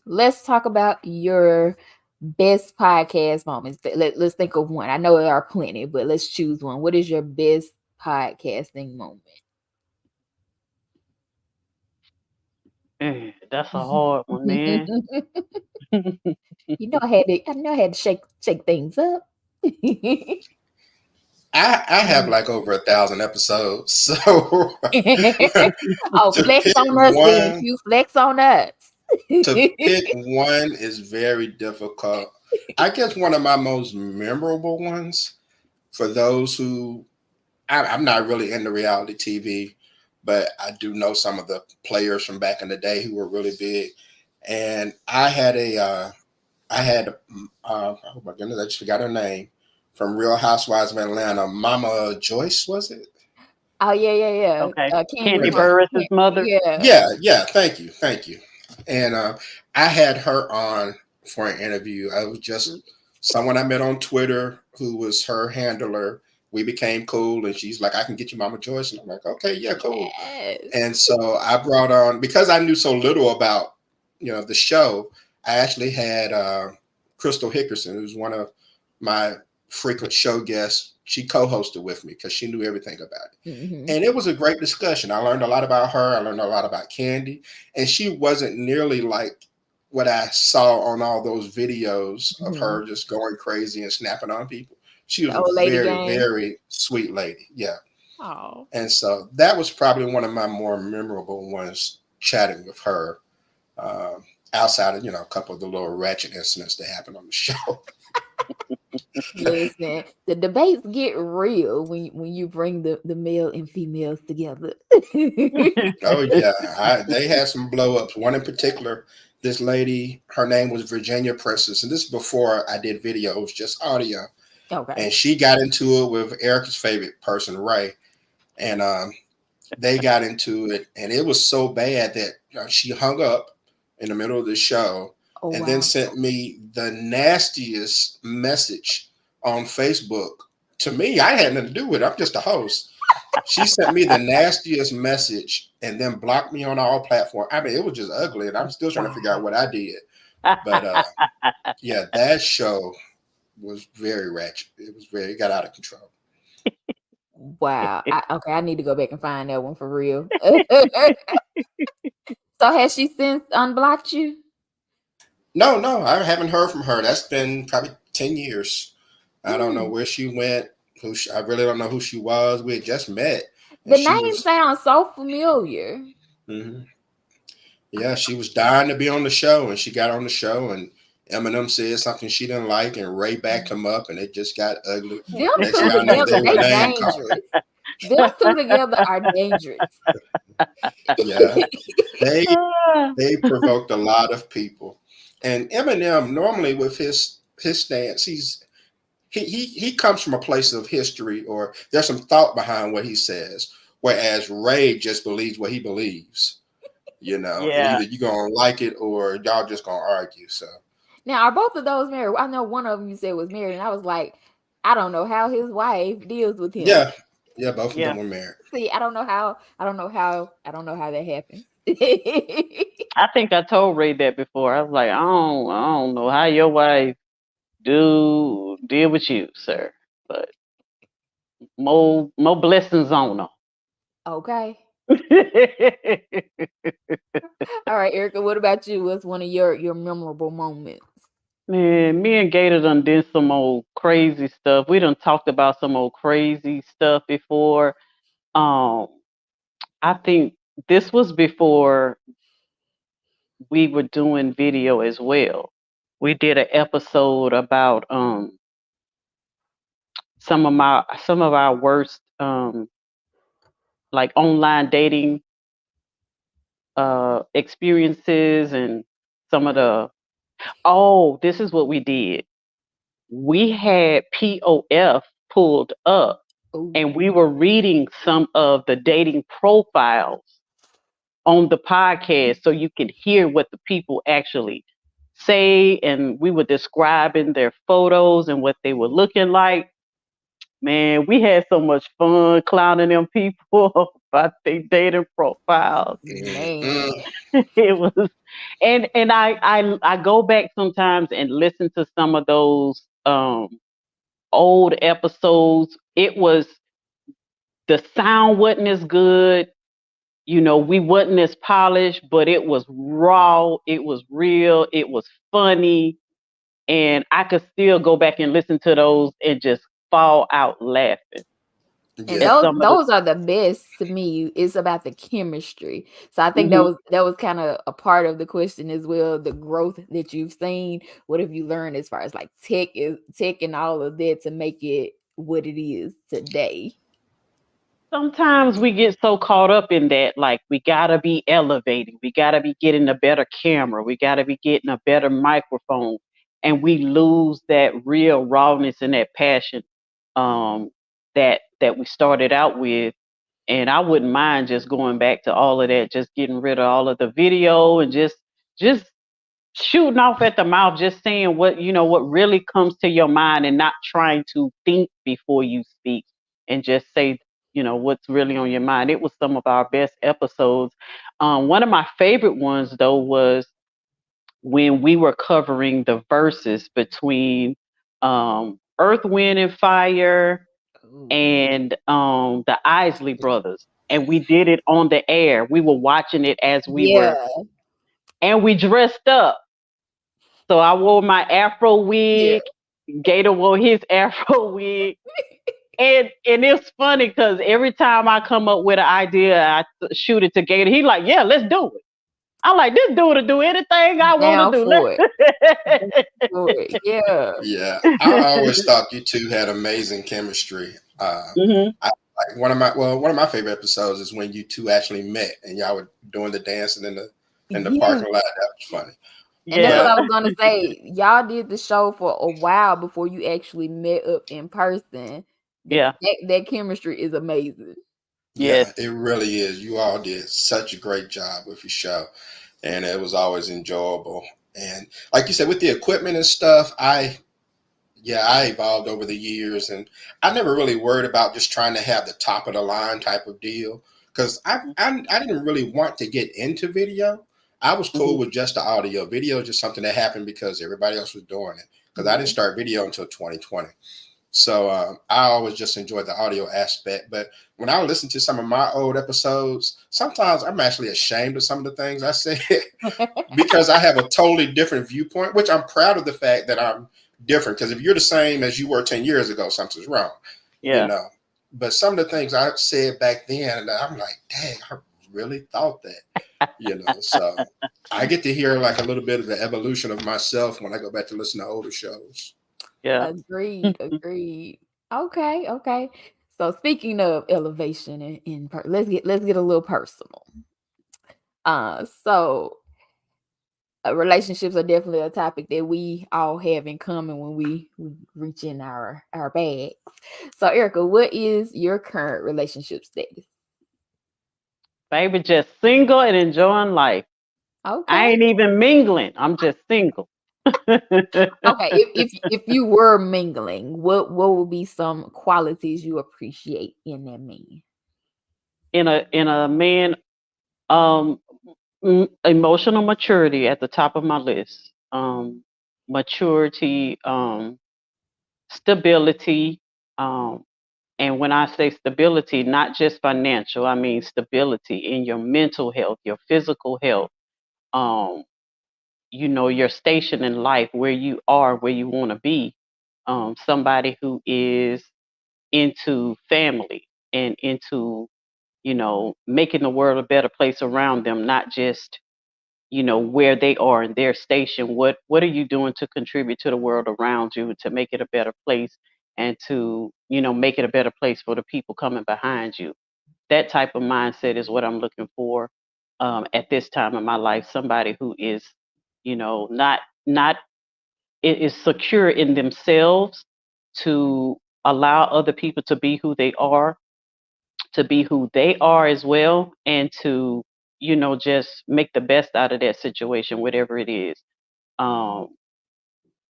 Let's talk about your best podcast moments. Let's think of one. I know there are plenty, but let's choose one. What is your best podcasting moment?
That's a hard one, man.
I know I had to shake things up.
I have like over 1,000 episodes, so
Oh,
to
flex
pick
on us then.
one
You flex on us.
to pick one is very difficult. I guess one of my most memorable ones, for those who I'm not really into reality TV, but I do know some of the players from back in the day who were really big. And I had, oh my goodness, I just forgot her name, from Real Housewives of Atlanta. Mama Joyce, was it?
Oh yeah, yeah, yeah.
Okay.
Candy
Candy
Forgot.
Burris's mother.
Yeah.
Yeah. Thank you. And I had her on for an interview. I was just someone I met on Twitter who was her handler. We became cool, and she's like, "I can get you Mama Joyce," and I'm like, "Okay, yeah, cool."
Yes.
And so I brought on, because I knew so little about the show. I actually had Crystal Hickerson, who's one of my frequent show guests. She co-hosted with me because she knew everything about it,
Hmm.
and it was a great discussion. I learned a lot about her. I learned a lot about Candy, and she wasn't nearly like what I saw on all those videos of
Hmm.
her just going crazy and snapping on people. She was
The
a
old lady
very,
gang.
very sweet lady. Yeah.
Oh.
And so that was probably one of my more memorable ones, chatting with her, um, outside of, a couple of the little ratchet incidents that happened on the show.
Listen, the debates get real when you bring the male and females together.
Oh, yeah. They had some blow ups. One in particular, this lady, her name was Virginia Princess. And this is before I did video, it was just audio.
Okay.
And she got into it with Erica's favorite person, Ray. And they got into it, and it was so bad that she hung up in the middle of the show,
Oh
and then
wow.
sent me the nastiest message on Facebook. To me, I had nothing to do with it. I'm just a host. She sent me the nastiest message and then blocked me on all platforms. I mean, it was just ugly, and I'm still trying to figure out
Wow.
what I did. But yeah, that show was very ratchet. It got out of control.
Wow. Okay, I need to go back and find that one for real. So has she since unblocked you?
No, no, I haven't heard from her. That's been probably 10 years. I don't know
Hmm.
where she went. I really don't know who she was. We had just met, and
The
she
name
was,
sounds so familiar.
mhm. Yeah, she was dying to be on the show, and she got on the show, and Eminem said something she didn't like, and Ray backed him up, and it just got ugly.
Them
Next
two
thing I know,
together,
they were
they
name calling.
dangerous. Them two together are dangerous.
Yeah, they they provoked a lot of people, and Eminem normally with his stance, he comes from a place of history, or there's some thought behind what he says, whereas Ray just believes what he believes, and
Yeah.
either you're gonna like it or y'all just gonna argue. So
Now, are both of those married? I know one of them you said was married, and I was like, I don't know how his wife deals with him.
yeah, yeah, both of them
Yeah.
were married.
See, I don't know how that happens.
I think I told Ray that before. I was like, I don't know how your wife do deal with you, sir. But more blessings on
Okay.
her.
All right, Erica, what about you? What's one of your memorable moments?
Man, me and Gator done did some old crazy stuff. We done talked about some old crazy stuff before. Um, I think this was before we were doing video as well. We did an episode about some of our worst like online dating experiences, and some of
Really?
the oh, this is what we did. We had POF pulled up,
Oh,
and we were reading some of the dating profiles on the podcast so you could hear what the people actually say, and we were describing their photos and what they were looking like. Man, we had so much fun clowning them people about their dating profiles.
man.
Mm-mm.
It was, and I go back sometimes and listen to some of those old episodes. It was, the sound wasn't as good. We wasn't as polished, but it was raw, it was real, it was funny, and I could still go back and listen to those and just fall out laughing
And
at
Yeah.
some of the.
those are the best to me. It's about the chemistry. So I think that
Mhm.
was kind of a part of the question as well. The growth that you've seen. What have you learned as far as like tech and all of that to make it what it is today?
Sometimes we get so caught up in that, like we gotta be elevating, we gotta be getting a better camera, we gotta be getting a better microphone, and we lose that real rawness and that passion um, that we started out with. And I wouldn't mind just going back to all of that, just getting rid of all of the video and just shooting off at the mouth, just saying what really comes to your mind, and not trying to think before you speak, and just say what's really on your mind. It was some of our best episodes. One of my favorite ones though was when we were covering the verses between Earth, Wind, and Fire
Ooh.
and the Isley brothers. And we did it on the air. We were watching it as we were,
Yeah,
and we dressed up. So I wore my Afro
yeah.
wig. Gator wore his Afro wig. And it's funny because every time I come up with an idea, shoot it to Gator. He like, yeah, let's do it. I like, this dude to do anything I want to
Down
do.
for it. Down for it. Yeah.
Yeah. I always thought you two had amazing chemistry.
Hmm.
I like one of my favorite episodes is when you two actually met and y'all were doing the dancing in the
Yeah.
parking lot. That was funny.
And that's what
Yeah,
But
I was gonna say. Y'all did the show for a while before you actually met up in person.
yeah,
That chemistry is amazing.
yes,
yeah, it really is. You all did such a great job with your show, and it was always enjoyable. And like you said, with the equipment and stuff, I evolved over the years, and I never really worried about just trying to have the top of the line type of deal because I didn't really want to get into video. I was
hmm,
cool with just the audio. Video is just something that happened because everybody else was doing it. Because I didn't
Yeah.
start video until 2020. So I always just enjoyed the audio aspect. But when I listen to some of my old episodes, sometimes I'm actually ashamed of some of the things I said because I have a totally different viewpoint, which I'm proud of the fact that I'm different. Because if you're the same as you were 10 years ago, something's wrong, you
yeah,
know. But some of the things I said back then, and I'm like, dang, I really thought that. So I get to hear like a little bit of the evolution of myself when I go back to listen to older shows.
yeah.
Agreed. Agreed. Okay. Okay. So speaking of elevation let's get a little personal. So relationships are definitely a topic that we all have in common when we reach in our bags. So Erica, what is your current relationship status?
Baby, just single and enjoying life. I
Okay.
ain't even mingling. I'm just single.
Okay. If you were mingling, what would be some qualities you appreciate in that man?
In a man, um, emotional maturity at the top of my list. Maturity, stability, um, and when I say stability, not just financial, I mean stability in your mental health, your physical health, um, your station in life, where you are, where you want to be. Somebody who is into family and into, making the world a better place around them, not just, where they are in their station. What are you doing to contribute to the world around you to make it a better place? and to, make it a better place for the people coming behind you. That type of mindset is what I'm looking for at this time in my life. Somebody who is, not is secure in themselves to allow other people to be who they are as well, and to, just make the best out of that situation, whatever it is. Um,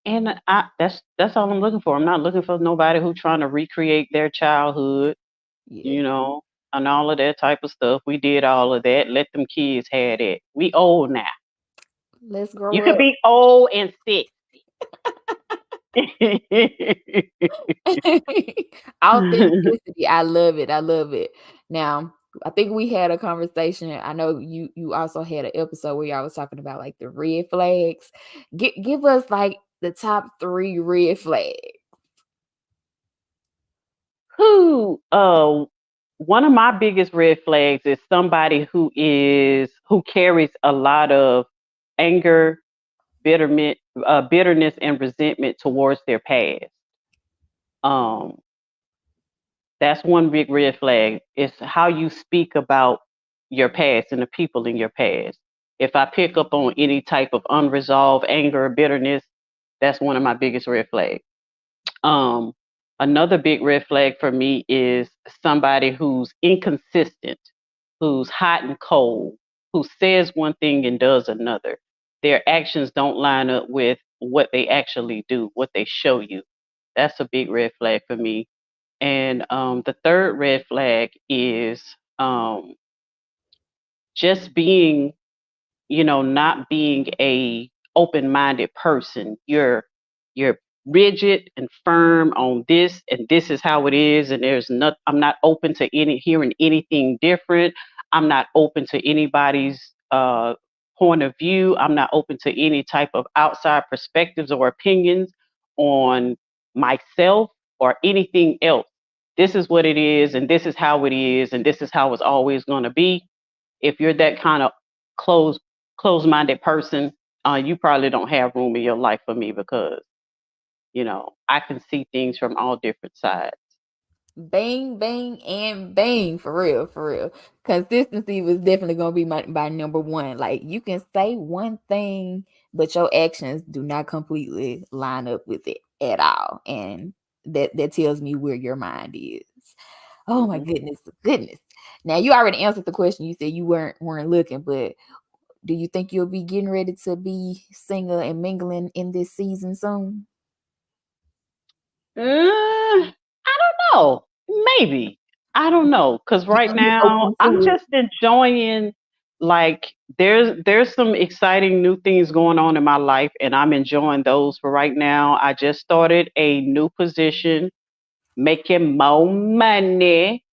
and that's all I'm looking for. I'm not looking for nobody who trying to recreate their childhood,
Yeah.
you know, and all of that type of stuff. We did all of that. Let them kids have that. We old now.
Let's grow
You could
up.
be old and sick.
Authenticity. I love it. I love it. Now, I think we had a conversation. I know you also had an episode where y'all was talking about like the red flags. Give us like the top 3 red flags.
Who One of my biggest red flags is somebody who carries a lot of anger, bitterness and resentment towards their past. Um, that's one big red flag. It's how you speak about your past and the people in your past. If I pick up on any type of unresolved anger or bitterness, that's one of my biggest red flags. Um, Another big red flag for me is somebody who's inconsistent, who's hot and cold, who says one thing and does another. Their actions don't line up with what they actually do, what they show you. That's a big red flag for me. And the third red flag is um, just being, not being a open-minded person. You're rigid and firm on this, and this is how it is, and I'm not open to hearing anything different. I'm not open to anybody's point of view. I'm not open to any type of outside perspectives or opinions on myself or anything else. This is what it is, and this is how it is, and this is how it's always going to be. If you're that kind of closed closed-minded person, you probably don't have room in your life for me, because I can see things from all different sides.
Bang, bang, and bang. For real, for real. Consistency was definitely gonna be my number one. Like you can say one thing, but your actions do not completely line up with it at all. And that tells me where your mind is. Oh my
Mhm.
goodness, goodness. Now you already answered the question. You said you weren't looking, but do you think you'll be getting ready to be single and mingling in this season soon?
I don't know. Maybe. I don't know. Because
You
right
gonna be
now
open
I'm
to it?
just enjoying, like, there's some exciting new things going on in my life, and I'm enjoying those for right now. I just started a new position, making more money.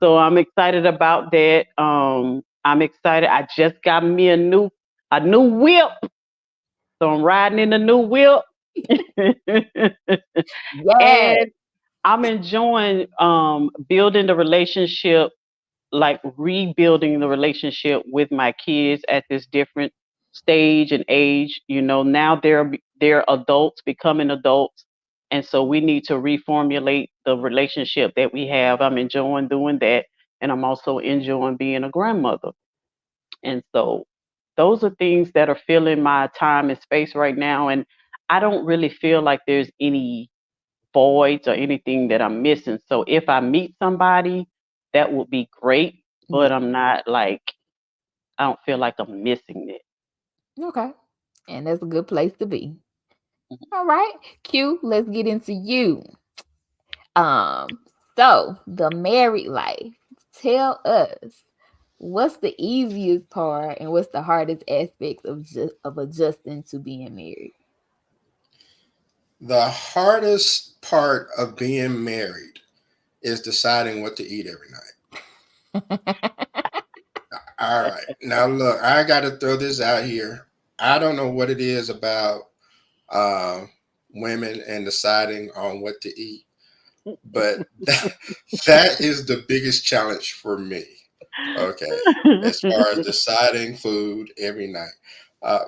So I'm excited about that. I'm excited. I just got me a new whip. So I'm riding in the new whip.
Yes.
And I'm enjoying building the relationship, like rebuilding the relationship with my kids at this different stage and age. Now they're adults, becoming adults, and so we need to reformulate the relationship that we have. I'm enjoying doing that, and I'm also enjoying being a grandmother. And so those are things that are filling my time and space right now, and I don't really feel like there's any voids or anything that I'm missing. So if I meet somebody, that would be great,
Yeah.
but I'm not like, I don't feel like I'm missing it.
Okay. And that's a good place to be. All right. Q, let's get into you. Um, so the married life. Tell us what's the easiest part and what's the hardest aspects of adjusting to being married?
The hardest part of being married is deciding what to eat every night. All right. Now, look, I got to throw this out here. I don't know what it is about uh, women and deciding on what to eat, but that is the biggest challenge for me. Okay. As far as deciding food every night.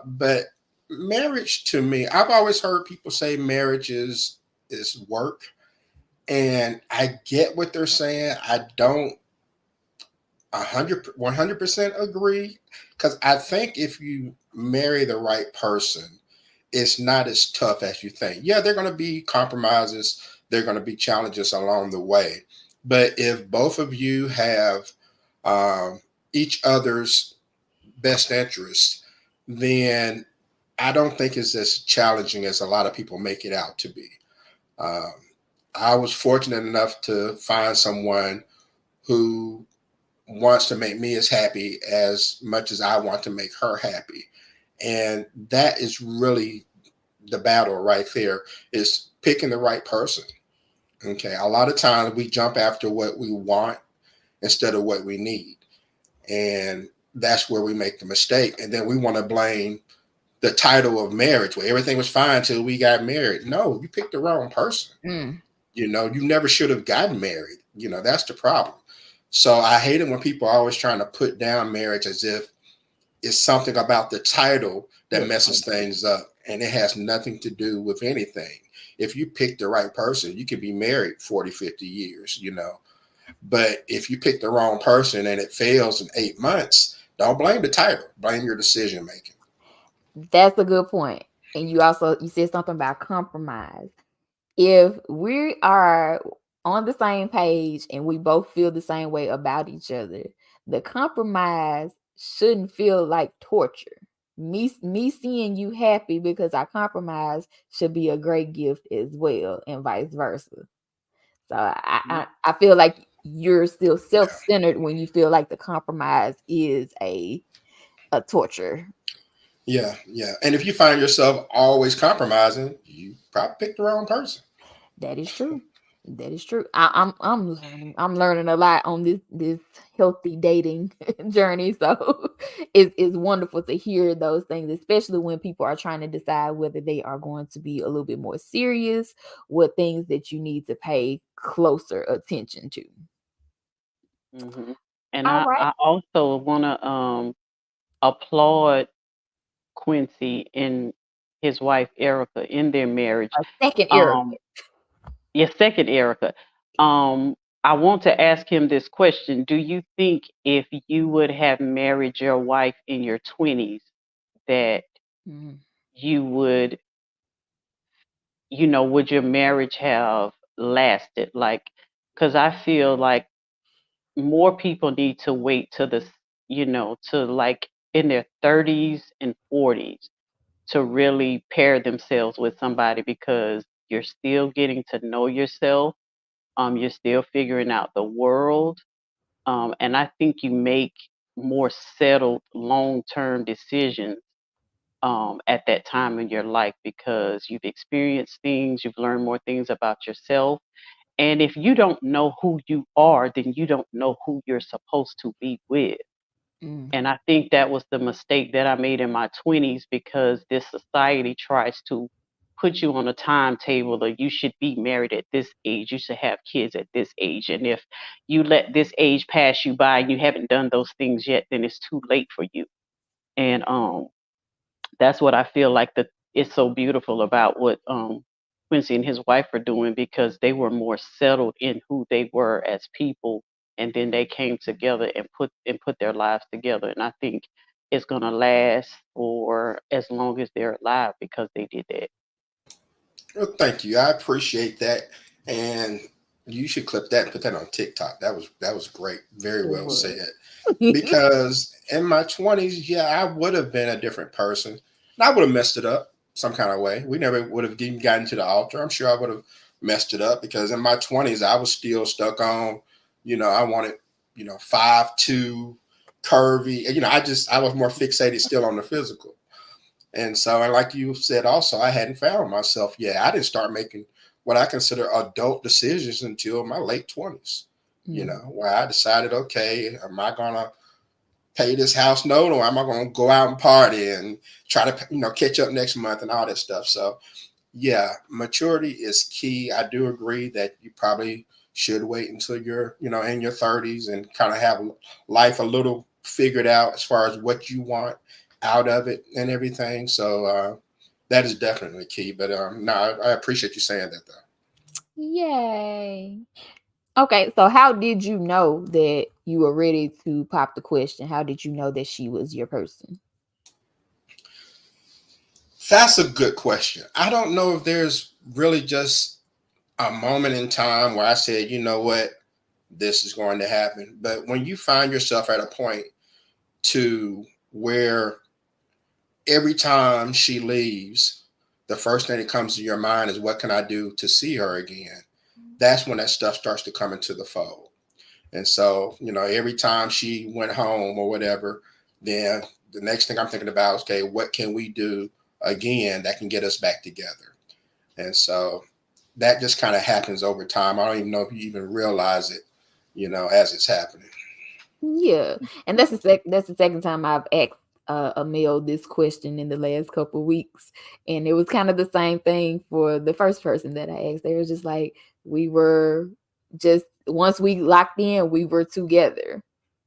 But Marriage to me, I've always heard people say marriage is work, and I get what they're saying. I don't 100% agree, because I think if you marry the right person, it's not as tough as you think. Yeah, there are going to be compromises, there are going to be challenges along the way, but if both of you have um, each other's best interests, then I don't think it's as challenging as a lot of people make it out to be. Um, I was fortunate enough to find someone who wants to make me as happy as much as I want to make her happy. And that is really the battle right there, is picking the right person. Okay. A lot of times we jump after what we want instead of what we need. And that's where we make the mistake. And then we want to blame the title of marriage, where everything was fine till we got married. No, you picked the wrong person.
Mm.
You never should have gotten married. That's the problem. So I hate it when people are always trying to put down marriage as if it's something about the title that
Yes.
messes things up. And it has nothing to do with anything. If you pick the right person, you can be married 40, 50 years. But if you pick the wrong person and it fails in 8 months, don't blame the title, blame your decision making.
That's a good point. And you said something about compromise. If we are on the same page and we both feel the same way about each other, the compromise shouldn't feel like torture. Me seeing you happy because I compromise should be a great gift as well, and vice versa. So I feel like you're still self-centered when you feel like the compromise is a torture.
Yeah, yeah. And if you find yourself always compromising, you probably picked the wrong person.
That is true. That is true. I'm learning. I'm learning a lot on this healthy dating journey. So it's wonderful to hear those things, especially when people are trying to decide whether they are going to be a little bit more serious, what things that you need to pay closer attention to.
Hmm. And
All
I,
right.
I also want to applaud Quincy and his wife Erica in their marriage.
A second Eric.
Um, Yes, second, Erica. Um, I want to ask him this question. Do you think if you would have married your wife in your 20s, that
Mhm.
you would, would your marriage have lasted? Like, because I feel like more people need to wait to to like in their 30s and 40s to really pair themselves with somebody because you're still getting to know yourself. You're still figuring out the world. And I think you make more settled long term decisions at that time in your life because you've experienced things, you've learned more things about yourself. And if you don't know who you are, then you don't know who you're supposed to be with.
Mm.
And I think that was the mistake that I made in my 20s because this society tries to put you on a timetable that you should be married at this age, you should have kids at this age. And if you let this age pass you by and you haven't done those things yet, then it's too late for you. And that's what I feel like that is so beautiful about what Quincy and his wife are doing because they were more settled in who they were as people, and then they came together and put their lives together. And I think it's gonna last for as long as they're alive because they did that.
Well, thank you. I appreciate that. And you should clip that and put that on TikTok. That was great. Very
It
well
was.
said. Because in my 20s, yeah, I would have been a different person. And I would have messed it up some kind of way. We never would have even gotten to the altar. I'm sure I would have messed it up because in my 20s, I was still stuck on, I wanted, 5'2", curvy. I was more fixated still on the physical. And so, and like you said, also, I hadn't found myself yet. I didn't start making what I consider adult decisions until my late 20s,
Mm.
where I decided, okay, am I going to pay this house note or am I going to go out and party and try to, catch up next month and all that stuff. So, yeah, maturity is key. I do agree that you probably should wait until you're, in your 30s and kind of have life a little figured out as far as what you want out of it and everything. So that is definitely key. But no, I appreciate you saying that though.
Yay. Okay, so how did you know that you were ready to pop the question? How did you know that she was your person?
That's a good question. I don't know if there's really just a moment in time where I said, you know what, this is going to happen. But when you find yourself at a point to where every time she leaves, the first thing that comes to your mind is what can I do to see her again? That's when that stuff starts to come into the fold. And so, every time she went home or whatever, then the next thing I'm thinking about is, okay, what can we do again that can get us back together? And so that just kind of happens over time. I don't even know if you even realize it, as it's happening.
Yeah, and that's the second time I've asked a male this question in the last couple of weeks, and it was kind of the same thing for the first person that I asked. They were just like, we were just once we locked in, we were together,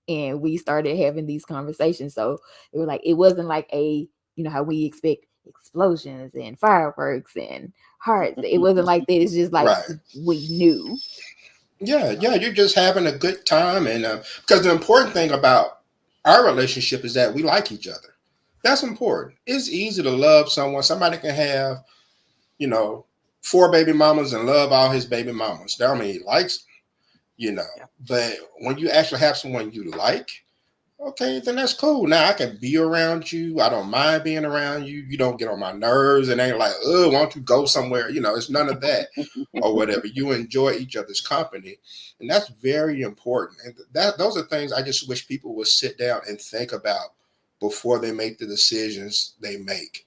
and we started having these conversations. So it was like it wasn't like a how we expect explosions and fireworks and hearts. It wasn't like that. It's just like
Right.
we knew.
Yeah, yeah, you're just having a good time, and because the important thing about our relationship is that we like each other. That's important. It's easy to love someone. Somebody can have, you know, four baby mamas and love all his baby mamas. That don't mean he likes them, you know.
Yeah.
But when you actually have someone you like, okay, then that's cool. Now I can be around you. I don't mind being around you. You don't get on my nerves and ain't like, oh, why don't you go somewhere? It's none of that or whatever. You enjoy each other's company. And that's very important. And those are things I just wish people would sit down and think about before they make the decisions they make,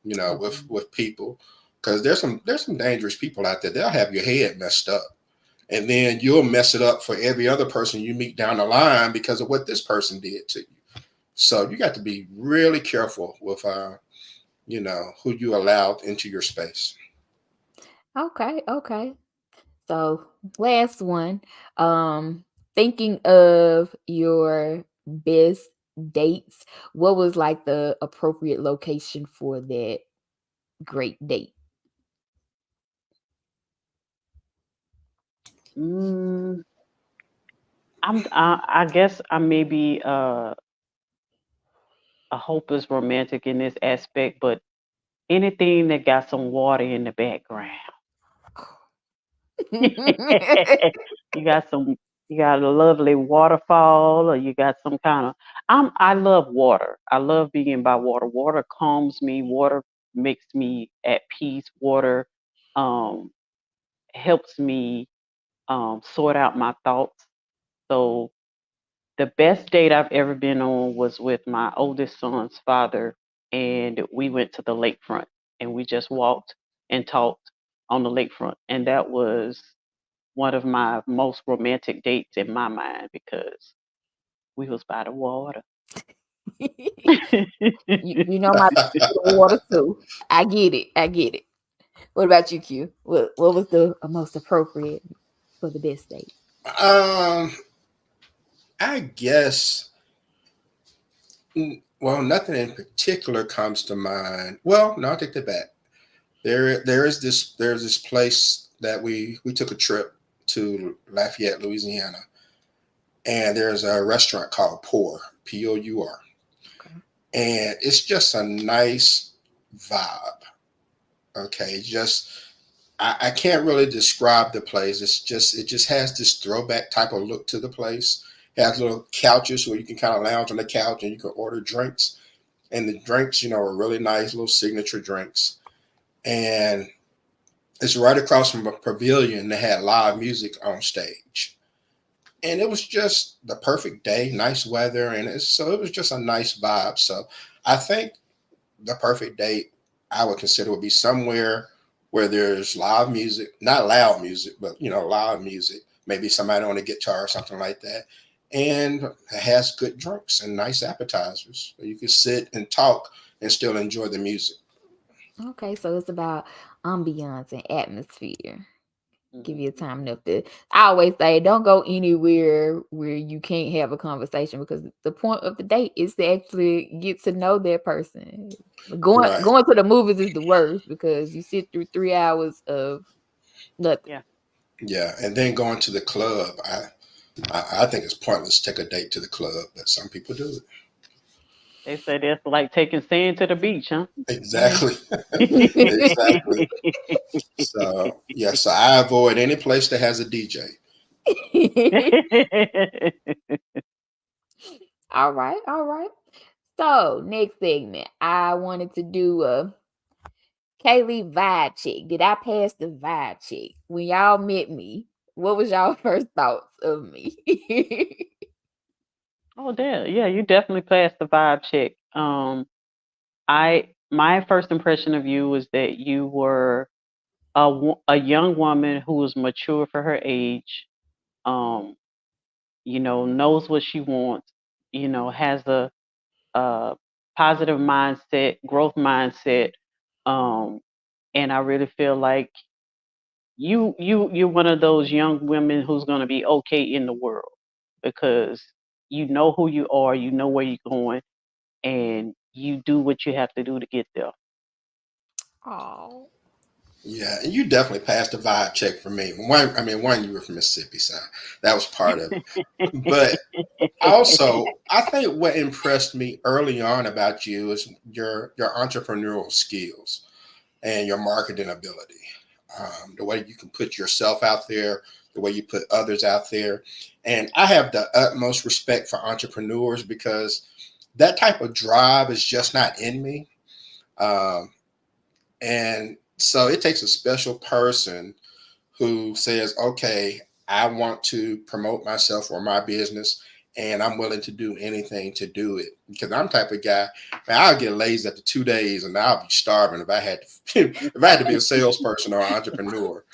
Mhm.
with people. Because there's some dangerous people out there. They'll have your head messed up, and then you'll mess it up for every other person you meet down the line because of what this person did to you. So you got to be really careful with who you allow into your space.
Okay, okay. So, last one. Um, Thinking of your best dates, what was like the appropriate location for that great date?
Mm, I guess I may be a hopeless romantic in this aspect, but anything that got some water in the background. you got some you got a lovely waterfall, or you got some kind of I love water. I love being by water. Water calms me, water makes me at peace, water um helps me sort out my thoughts. So the best date I've ever been on was with my oldest son's father, and we went to the lakefront, and we just walked and talked on the lakefront, and that was one of my most romantic dates in my mind because we was by the water.
You know my water too. I get it. I get it. What about you, Q? What was the most appropriate for the best date?
um, I guess. Well, nothing in particular comes to mind. Well, no, I take that back. There's this place that we took a trip to Lafayette, Louisiana, and there's a restaurant called Pour,
Okay.
and it's just a nice vibe. Okay, just I can't really describe the place. It just has this throwback type of look to the place. It has little couches where you can kind of lounge on the couch and you can order drinks. And the drinks, are really nice, little signature drinks. And it's right across from a pavilion that had live music on stage. And it was just the perfect day, nice weather, and so it was just a nice vibe. So I think the perfect date I would consider would be somewhere where there's live music, not loud music, but live music. Maybe somebody on a guitar or something like that, and it has good drinks and nice appetizers. So you can sit and talk and still enjoy the music.
Okay, so it's about ambiance and atmosphere. Give you
Mhm.
time enough to. I always say, don't go anywhere where you can't have a conversation because the point of the date is to actually get to know that person. Going
Right.
going to the movies is the worst because you sit through 3 hours of nothing.
Yeah,
Yeah. And then going to the club. I think it's pointless to take a date to the club, but some people do it.
they say that's like taking sand to the beach, huh?
Mm.
Exactly. Exactly. So yeah, so I avoid any place that has a DJ.
All right, all right. So next segment, I wanted to do a Kaylee vibe check. Did I pass the vibe check when y'all met me? What was y'all first thoughts of me?
Oh, there. Yeah, you definitely passed the vibe check. I my first impression of you was that you were a young woman who was mature for her age. Um, knows what she wants. Has a positive mindset, growth mindset. Um, and I really feel like you're one of those young women who's going to be okay in the world because you know who you are, you know where you're going, and you do what you have to do to get there.
Oh.
Yeah, and you definitely passed the vibe check for me. One, you were from Mississippi, so that was part of it. But also, I think what impressed me early on about you is your entrepreneurial skills and your marketing ability. The way you can put yourself out there, the way you put others out there, and I have the utmost respect for entrepreneurs because that type of drive is just not in me. Um, and so it takes a special person who says, okay, I want to promote myself or my business and I'm willing to do anything to do it. Because I'm the type of guy, man, I'll get lazy after 2 days and I'll be starving if I had to if I had to be a salesperson or an entrepreneur.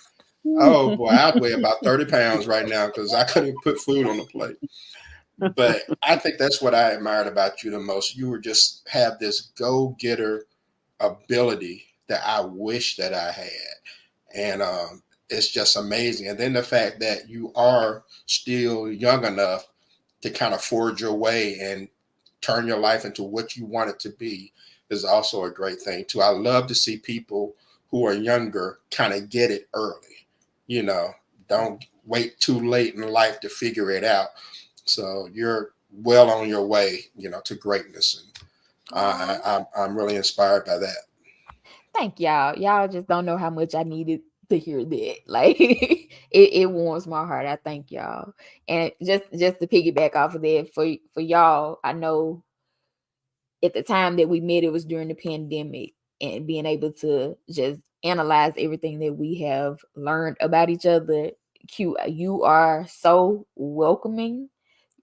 Oh boy, I'd weigh about 30 pounds right now because I couldn't even put food on the plate. But I think that's what I admired about you the most. You were just have this go-getter ability that I wish that I had. And it's just amazing. And then the fact that you are still young enough to kind of forge your way and turn your life into what you want it to be is also a great thing too. I love to see people who are younger kind of get it early. You know, don't wait too late in life to figure it out. So you're well on your way, to greatness, and
Aw.
I'm really inspired by that.
Thank y'all. Y'all just don't know how much I needed to hear that. Like it warms my heart. I thank y'all. And just to piggyback off of that for y'all, I know at the time that we met, it was during the pandemic, and being able to just analyze everything that we have learned about each other. Q, you are so welcoming.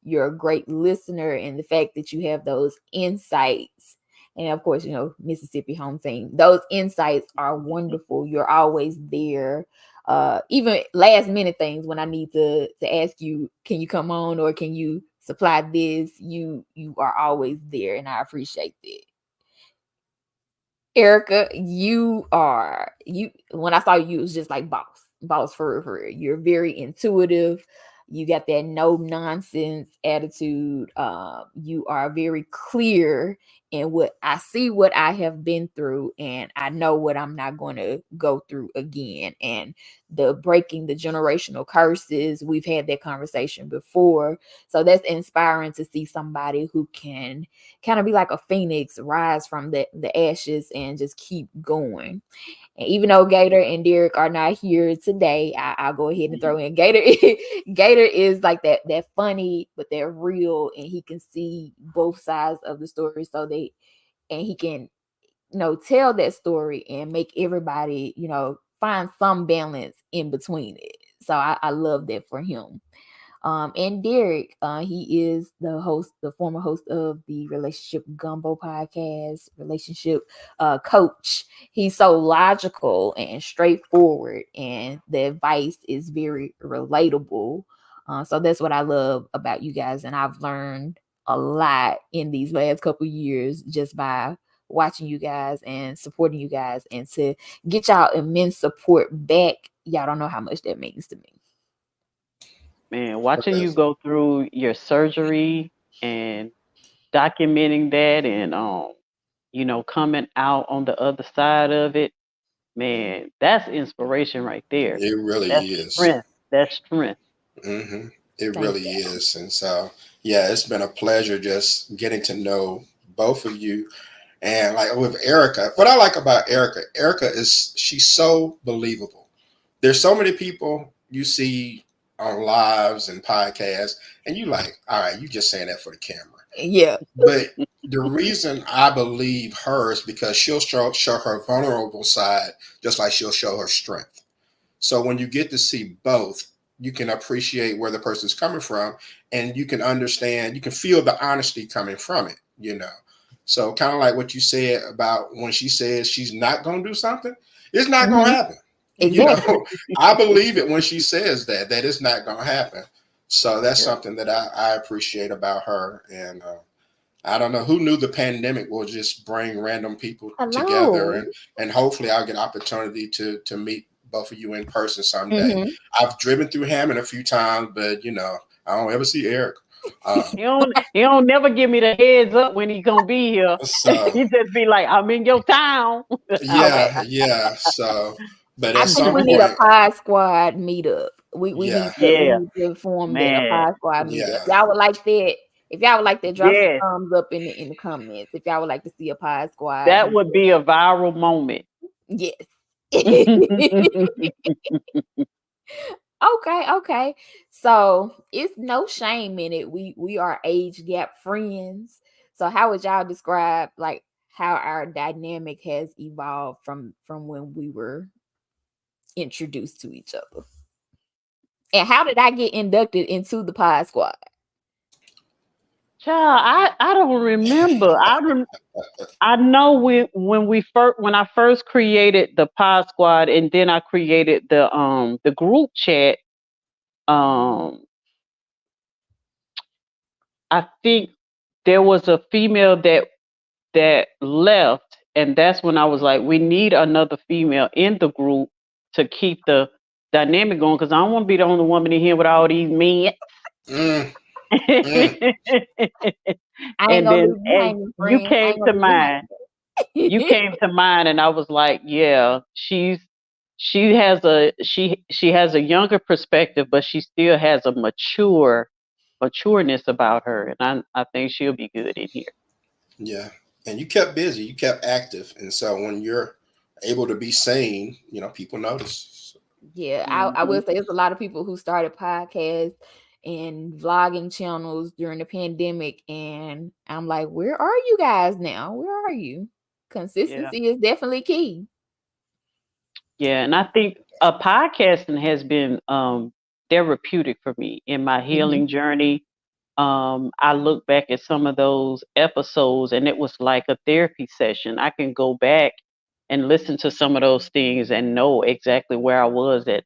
You're a great listener, and the fact that you have those insights, and of course, Mississippi home team, those insights are wonderful. You're always there. Even last minute things when I need to ask you, can you come on or can you supply this? You are always there, and I appreciate that. Erica, you when I saw you, it was just like boss for real, for real. You're very intuitive. You got that no nonsense attitude. You are very clear in what I have been through, and I know what I'm not going to go through again. And the breaking the generational curses, we've had that conversation before. So that's inspiring to see somebody who can kind of be like a phoenix, rise from the ashes and just keep going. And even though Gator and Derek are not here today, I'll go ahead and throw in Gator. Gator is like that funny, but they're real, and he can see both sides of the story. And he can tell that story and make everybody find some balance in between it. So I love that for him. And Derek, he is the former host of the Relationship Gumbo podcast, relationship coach. He's so logical and straightforward, and the advice is very relatable. So that's what I love about you guys, and I've learned a lot in these last couple years just by watching you guys and supporting you guys, and to get y'all immense support back. Y'all don't know how much that means to me.
Man, watching you
Because
go through your surgery and documenting that and coming out on the other side of it, man, that's inspiration right there.
it really
That's
is.
strength. That's strength.
Hmm. It
Thank
really
you.
is. And so, yeah, it's been a pleasure just getting to know both of you. And like with Erica, what I like about Erica, Erica is she's so believable. There's so many people you see on lives and podcasts, and you like, all right, you just saying that for the camera.
Yeah.
But the reason I believe her is because she'll show her vulnerable side just like she'll show her strength. So when you get to see both, you can appreciate where the person's coming from, and you can understand, you can feel the honesty coming from it, you know. So kind of like what you said about when she says she's not going to do something, it's not going to
Hmm.
happen. You
Exactly.
know, I believe it when she says that it's not going to happen. So that's
Yeah.
something that I appreciate about her. And I don't know who knew the pandemic will just bring random people together,
Hello.
and hopefully I'll get opportunity to meet both of you in person someday.
Hmm.
I've driven through Hammond a few times, but I don't ever see Eric.
He don't never give me the heads up when he gonna be here.
So
He just be like, I'm in your town. I'm
Okay.
like,
yeah. So, but
I
at
think
some
we need a
point,
pod squad meetup. We
yeah,
need to
yeah,
form that, a
man,
pod squad meetup.
yeah,
Y'all would like that. If y'all would like that, drop some
yes,
thumbs up in the comments. If y'all would like to see a pod squad
that would
meetup.
be a viral moment.
Yes. Okay, okay. So it's no shame in it. We are age gap friends. So how would y'all describe like how our dynamic has evolved from when we were introduced to each other? And how did I get inducted into the pod squad?
Child, I don't remember. I know when I first created the Pod Squad, and then I created the group chat. Um, I think there was a female that left, and that's when I was like, we need another female in the group to keep the dynamic going, because I don't want to be the only woman in here with all these men.
mm, mm,
I ain't
And
gonna
then
leave you hanging,
you
friend. I
came
ain't
to
gonna leave
mind. You
you
came to mind, and I was like, yeah, she has a younger perspective, but she still has a matureness about her, and I think she'll be good in here.
yeah. And you kept busy, you kept active, and so when you're able to be seen, people notice.
Yeah, I
Hmm.
will say there's a lot of people who started podcasts and vlogging channels during the pandemic, and I'm like, where are you guys now? Where are you?
Yeah,
Consistency is definitely key.
yeah, and I think podcasting has been therapeutic for me in my
Hmm.
healing journey. I look back at some of those episodes, and it was like a therapy session. I can go back and listen to some of those things and know exactly where I was at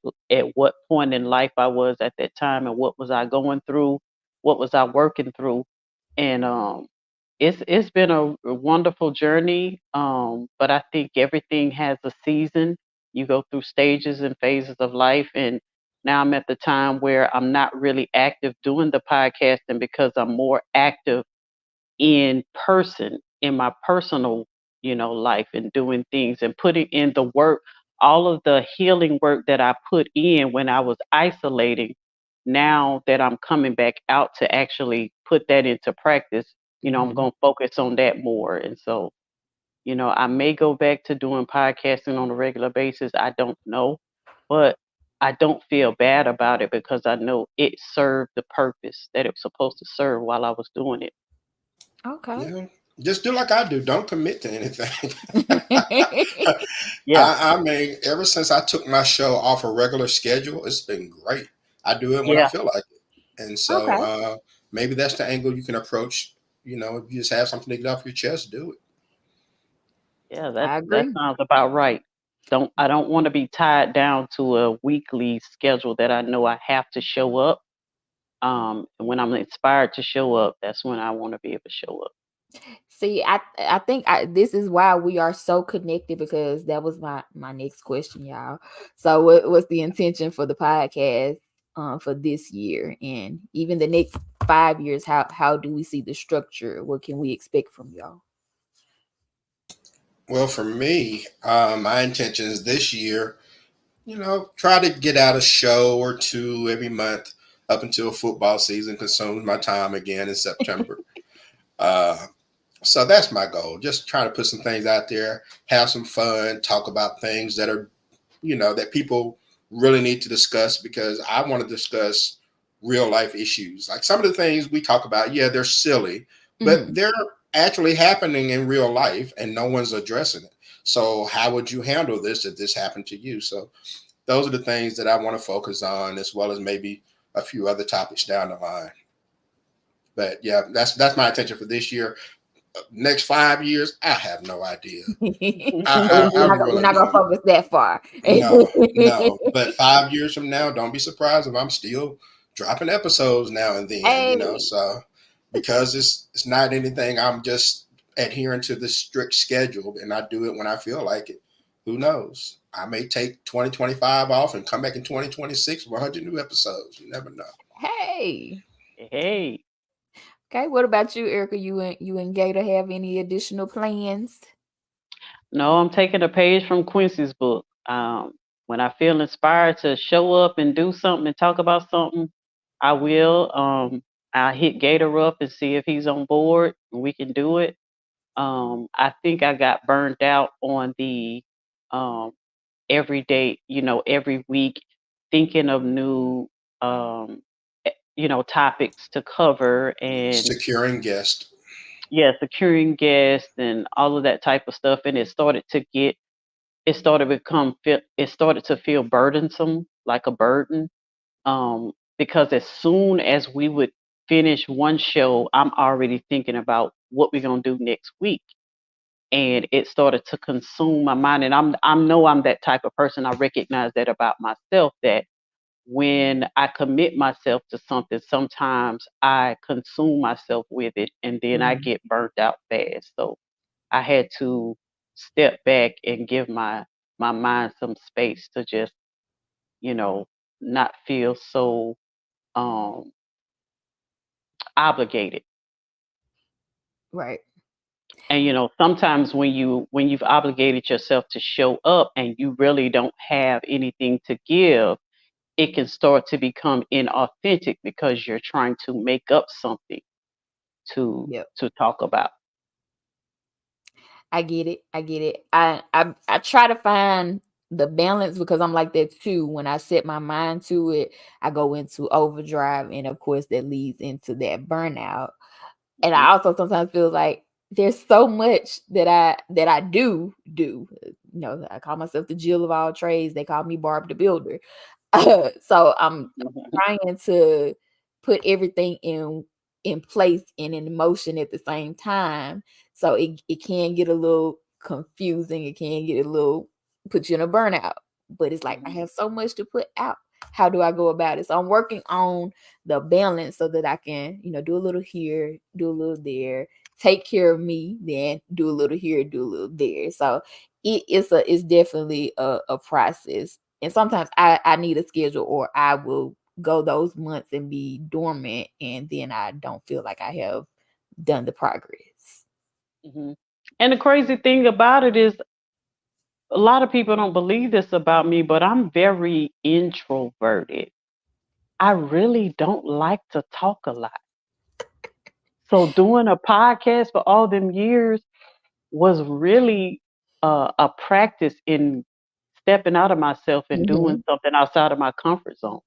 what point in life I was at that time, and what was I going through, what was I working through. And it's been a wonderful journey. But I think everything has a season. You go through stages and phases of life, and now I'm at the time where I'm not really active doing the podcasting, because I'm more active in person in my personal, life, and doing things and putting in the work, all of the healing work that I put in when I was isolating. Now that I'm coming back out to actually put that into practice, I'm
Hmm.
going to focus on that more. And so, I may go back to doing podcasting on a regular basis. I don't know, but I don't feel bad about it, because I know it served the purpose that it was supposed to serve while I was doing it.
Okay.
Yeah, just do like I do. Don't commit to anything.
Yeah,
I mean, ever since I took my show off a regular schedule, it's been great. I do it when I
yeah,
feel like it, and so
Okay.
maybe that's the angle you can approach. If you just have something to get off your chest, do it.
yeah.
I
That
agree.
sounds about right. I don't want to be tied down to a weekly schedule that I know I have to show up. And when I'm inspired to show up, that's when I want to be able to show up.
See, I think this is why we are so connected, because that was my next question, y'all. So what's the intention for the podcast for this year and even the next 5 years? How do we see the structure? What can we expect from y'all?
Well, for me, my intentions this year, try to get out a show or two every month up until football season consumes my time again in September. Uh, so that's my goal. Just trying to put some things out there, have some fun, talk about things that are, that people really need to discuss, because I want to discuss real life issues. Like some of the things we talk about, yeah, they're silly, but
Hmm.
they're actually happening in real life and no one's addressing it. So how would you handle this if this happened to you? So those are the things that I want to focus on, as well as maybe a few other topics down the line. But yeah, that's my intention for this year. Next 5 years, I have no idea. I
We're
really
not gonna
don't.
focus that far.
No, no. But 5 years from now, don't be surprised if I'm still dropping episodes now and then.
Hey,
So because it's not anything, I'm just adhering to this strict schedule, and I do it when I feel like it. Who knows? I may take 2025 off and come back in 2026 with 100 new episodes. You never know.
hey.
Hey,
Okay, what about you, Erica? You and Gator have any additional plans?
no, I'm taking a page from Quincy's book. When I feel inspired to show up and do something and talk about something, I will. I'll hit Gator up and see if he's on board and we can do it. I think I got burned out on the um, every day, every week, thinking of new, topics to cover and
Securing guests.
yeah, securing guests and all of that type of stuff. And it started to feel burdensome, like a burden. Because as soon as we would finish one show, I'm already thinking about what we're gonna do next week. And it started to consume my mind. And I'm that type of person. I recognize that about myself, that when I commit myself to something, sometimes I consume myself with it and then I
Mhm.
get burnt out fast. So I had to step back and give my mind some space to just, you know, not feel so um obligated.
Right.
And sometimes when you've obligated yourself to show up and you really don't have anything to give, it can start to become inauthentic because you're trying to make up something to
Yep.
to talk about.
I get it. I get it. I try to find the balance, because I'm like that too. When I set my mind to it, I go into overdrive, and of course that leads into that burnout. And
Mhm,
I also sometimes feel like there's so much that I do. I call myself the Jill of all trades. They call me Barb the Builder. So I'm
mhm,
trying to put everything in place and in motion at the same time. So it can get a little confusing. It can get a little put you in a burnout. But it's like I
mhm,
have so much to put out. How do I go about it? So I'm working on the balance so that I can, do a little here, do a little there, take care of me, then do a little here, do a little there. So it's definitely a process. And sometimes I need a schedule, or I will go those months and be dormant, and then I don't feel like I have done the progress.
mhm. And the crazy thing about it is a lot of people don't believe this about me, but I'm very introverted. I really don't like to talk a lot. So doing a podcast for all them years was really a practice in stepping out of myself and doing
Mhm.
something outside of my comfort zone.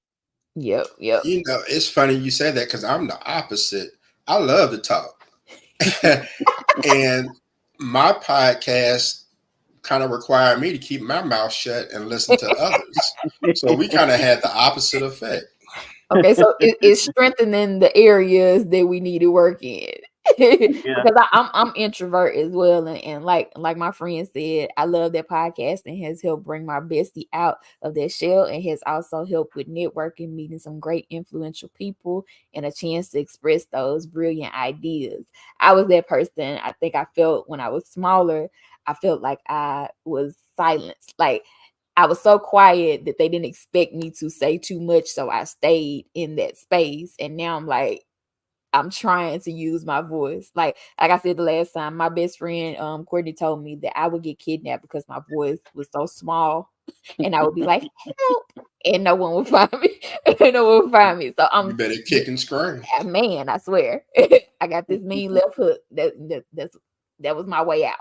Yep, yep.
It's funny you say that because I'm the opposite. I love to talk. And my podcast kind of required me to keep my mouth shut and listen to others. So we kind of had the opposite effect.
Okay, so it's strengthening the areas that we need to work in.
Yeah.
because I'm introvert as well, and like my friend said, I love that podcasting has helped bring my bestie out of that shell and has also helped with networking, meeting some great influential people, and a chance to express those brilliant ideas. I was that person. I think I felt when I was smaller, I felt like I was silenced, like I was so quiet that they didn't expect me to say too much, so I stayed in that space. And now I'm like, I'm trying to use my voice. Like I said the last time, my best friend Courtney told me that I would get kidnapped because my voice was so small, and I would be like, "Help!" and no one would find me. No one would find me. So
You better kick and scream.
man, I swear, I got this mean left hook. That was my way out.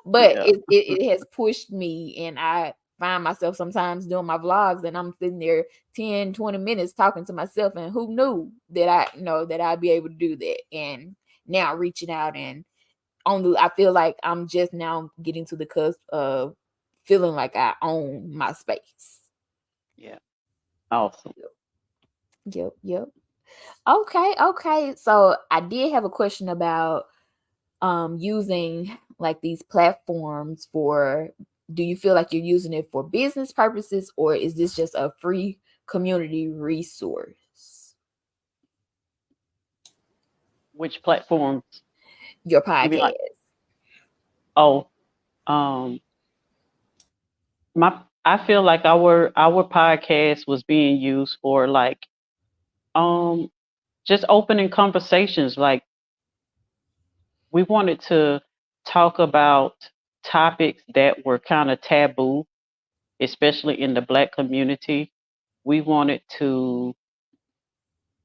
But
Yeah.
it has pushed me, and I find myself sometimes doing my vlogs and I'm sitting there 10, 20 minutes talking to myself, and who knew that I know that I'd be able to do that. And now reaching out and I feel like I'm just now getting to the cusp of feeling like I own my space.
Yeah. Awesome.
Yep, yep. Okay, okay. So I did have a question about using like these platforms for, do you feel like you're using it for business purposes, or is this just a free community resource?
Which platforms?
Your
You mean like,
podcast.
oh, um, my I feel like our podcast was being used for like um just opening conversations. Like we wanted to talk about topics that were kind of taboo, especially in the Black community. We wanted to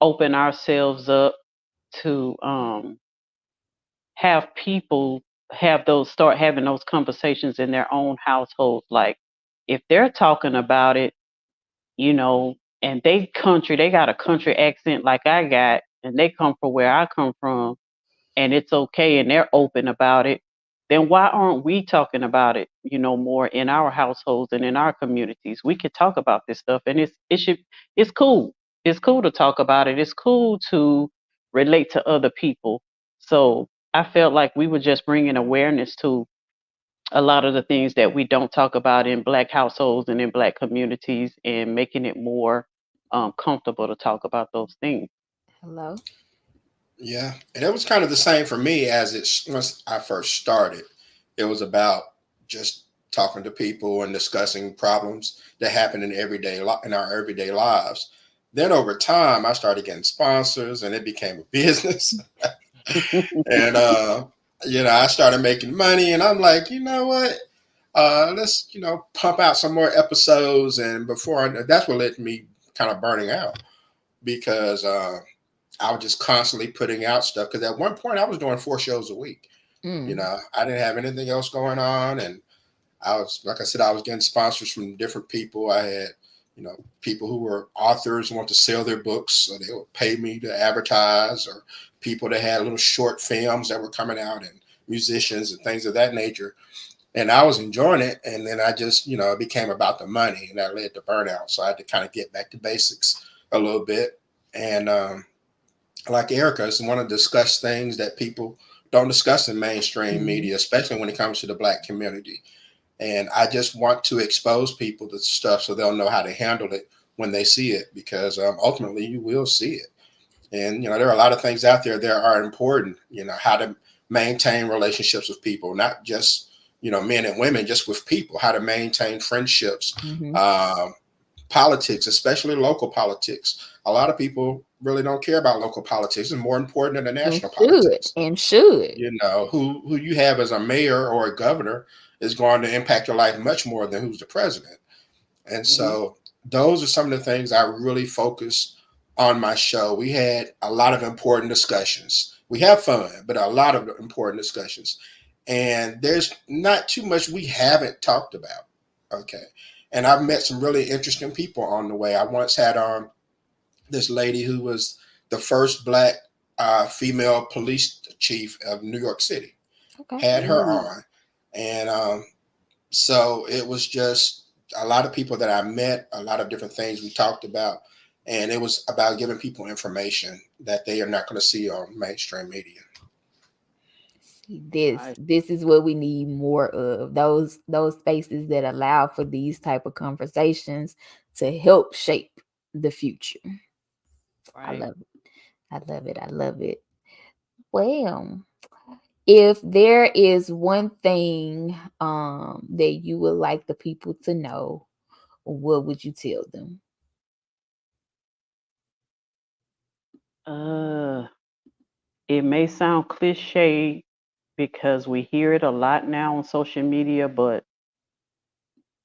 open ourselves up to have people have those start having those conversations in their own households. Like if they're talking about it, you know, and they got a country accent like I got, and they come from where I come from, and it's okay and they're open about it, then why aren't we talking about it, you know, more in our households and in our communities? We could talk about this stuff, and it's cool. It's cool to talk about it. It's cool to relate to other people. So I felt like we were just bringing awareness to a lot of the things that we don't talk about in Black households and in Black communities, and making it more comfortable to talk about those things.
Hello.
Yeah, and it was kind of the same for me as once I first started. It was about just talking to people and discussing problems that happen in in our everyday lives. Then over time, I started getting sponsors, and it became a business. And I started making money, and I'm like, you know what? Let's pump out some more episodes. And that's what led me kind of burning out because I was just constantly putting out stuff. Because at one point I was doing 4 shows a week.
Mm.
I didn't have anything else going on, and I was, like I said, I was getting sponsors from different people. I had, people who were authors want to sell their books, so they would pay me to advertise, or people that had little short films that were coming out, and musicians and things of that nature. And I was enjoying it, and then I just, it became about the money, and that led to burnout. So I had to kind of get back to basics a little bit. And like Erica, I want to discuss things that people don't discuss in mainstream
Mm.
media, especially when it comes to the Black community. And I just want to expose people to stuff so they'll know how to handle it when they see it, because ultimately you will see it. And there are a lot of things out there that are important. How to maintain relationships with people, not just men and women, just with people. How to maintain friendships,
Mm-hmm.
um, politics, especially local politics. A lot of people really don't care about local politics. It's more important than the
And
national
should.
politics.
And should.
Who you have as a mayor or a governor is going to impact your life much more than who's the president. And
Hmm.
so those are some of the things I really focus on my show. We had a lot of important discussions. We have fun, but a lot of important discussions. And there's not too much we haven't talked about. Okay. And I've met some really interesting people on the way. I once had this lady who was the first Black female police chief of New York City.
Okay.
Had her
Mm.
on. And so it was just a lot of people that I met, a lot of different things we talked about. and it was about giving people information that they are not going to see on mainstream media.
See, this
Right.
this is what we need more of. Those spaces that allow for these type of conversations to help shape the future. I
Right.
love it. I love it. I love it. Well, if there is one thing that you would like the people to know, what would you tell them?
Uh, it may sound cliche because we hear it a lot now on social media, but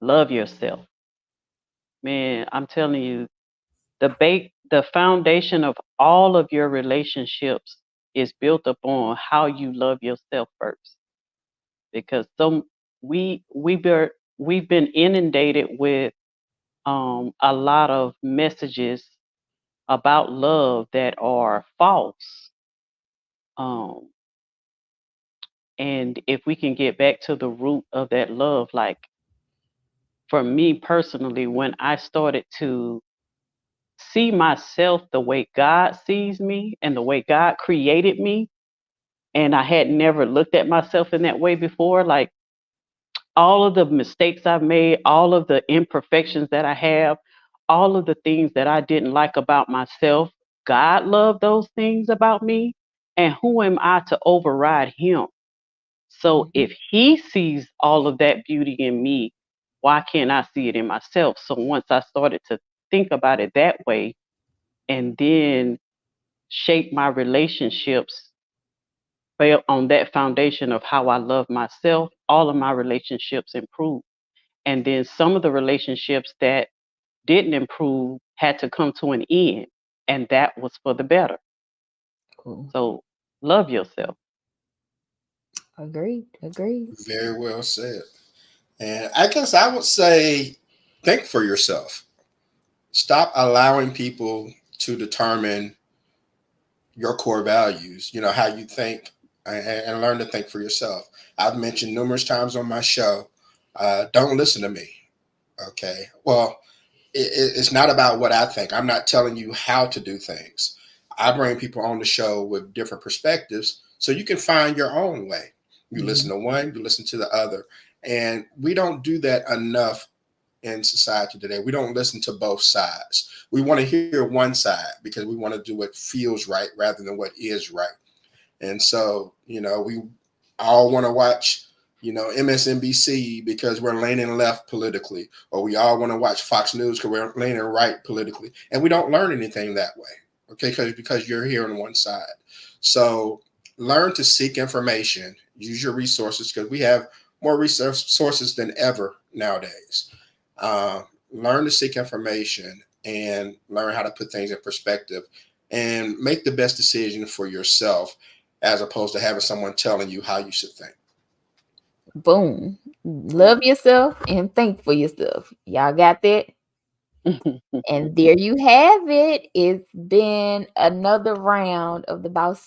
love yourself. Man, I'm telling you, the foundation of all of your relationships is built upon how you love yourself first. Because we've been inundated with a lot of messages about love that are false. Um, and if we can get back to the root of that love, like for me personally, when I started to see myself the way God sees me and the way God created me, and I had never looked at myself in that way before, like all of the mistakes I've made, all of the imperfections that I have, all of the things that I didn't like about myself, God loved those things about me. And who am I to override Him? So
Mhm.
if He sees all of that beauty in me, why can't I see it in myself? So once I started to think about it that way and then shape my relationships on that foundation of how I love myself, all of my relationships improved. And then some of the relationships that didn't improve had to come to an end, and that was for the better.
Cool.
So love yourself.
Agreed. Agreed.
Very well said. And I guess I would say think for yourself. Stop allowing people to determine your core values, how you think, and learn to think for yourself. I've mentioned numerous times on my show, don't listen to me. Okay. Well, it's not about what I think. I'm not telling you how to do things. I bring people on the show with different perspectives so you can find your own way. You listen
Mhm.
to one, you listen to the other. And we don't do that enough in society today. We don't listen to both sides. We want to hear one side because we want to do what feels right rather than what is right. And so, we all want to watch, MSNBC because we're leaning left politically, or we all want to watch Fox News because we're leaning right politically. And we don't learn anything that way, okay? Because you're here on one side. So learn to seek information, use your resources because we have more resources than ever nowadays. Learn to seek information and learn how to put things in perspective and make the best decision for yourself as opposed to having someone telling you how you should think.
Boom. Love yourself and think for yourself. Y'all got that? And there you have it. It's been another round of the Boss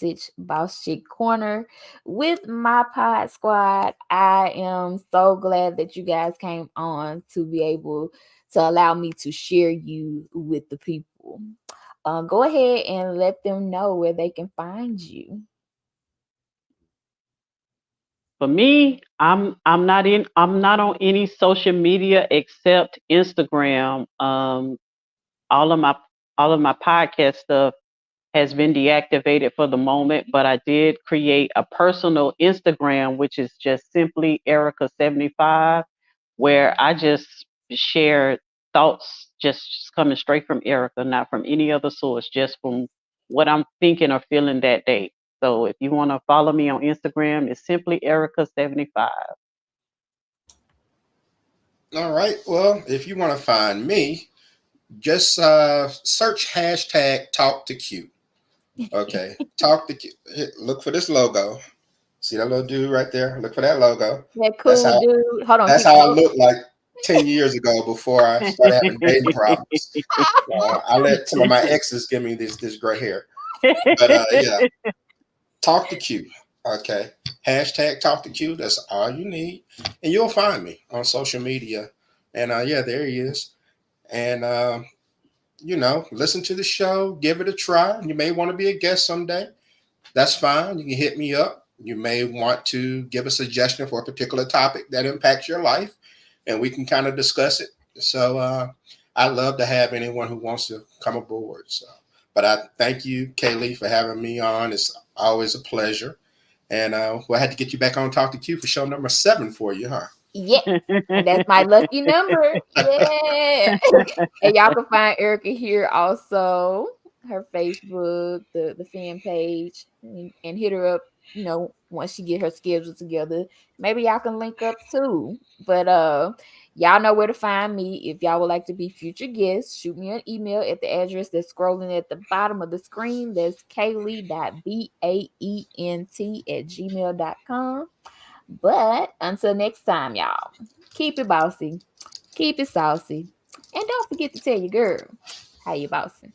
Chick Corner with my pod squad. I am so glad that you guys came on to be able to allow me to share you with the people. Go ahead and let them know where they can find you.
For me, I'm not on any social media except Instagram. All of my all of my podcast stuff has been deactivated for the moment, but I did create a personal Instagram, which is just simply Erica75, where I just share thoughts just coming straight from Erica, not from any other source, just from what I'm thinking or feeling that day. So if you want to follow me on Instagram, it's simply Erica75.
All right. Well, if you want to find me, just search hashtag talk to Q. Okay. Talk to Q. Look for this logo. See that little dude right there? Look for that logo.
That
That's
cool
how
dude. Hold on,
that's
keep
how I
going.
looked like 10 years ago before I started having dating problems. I let some of my exes give me this gray hair. But yeah, talk to Q. Okay. Hashtag talk to Q. That's all you need. And you'll find me on social media. And yeah, there he is. And listen to the show, give it a try. You may want to be a guest someday. That's fine. You can hit me up. You may want to give a suggestion for a particular topic that impacts your life, and we can kind of discuss it. So I love to have anyone who wants to come aboard. So, but I thank you, Kaylee, for having me on. It's always a pleasure. And we'll have to get you back on Talk to Q for show number 7 for you, huh?
Yeah. And that's my lucky number. Yeah. And y'all can find Erica here also, her Facebook, the fan page, and hit her up, once she get her schedule together. Maybe y'all can link up too. But y'all know where to find me. If y'all would like to be future guests, shoot me an email at the address that's scrolling at the bottom of the screen. That's kaylee.baent@gmail.com. But until next time, y'all, keep it bossy, keep it saucy, and don't forget to tell your girl how you bossing.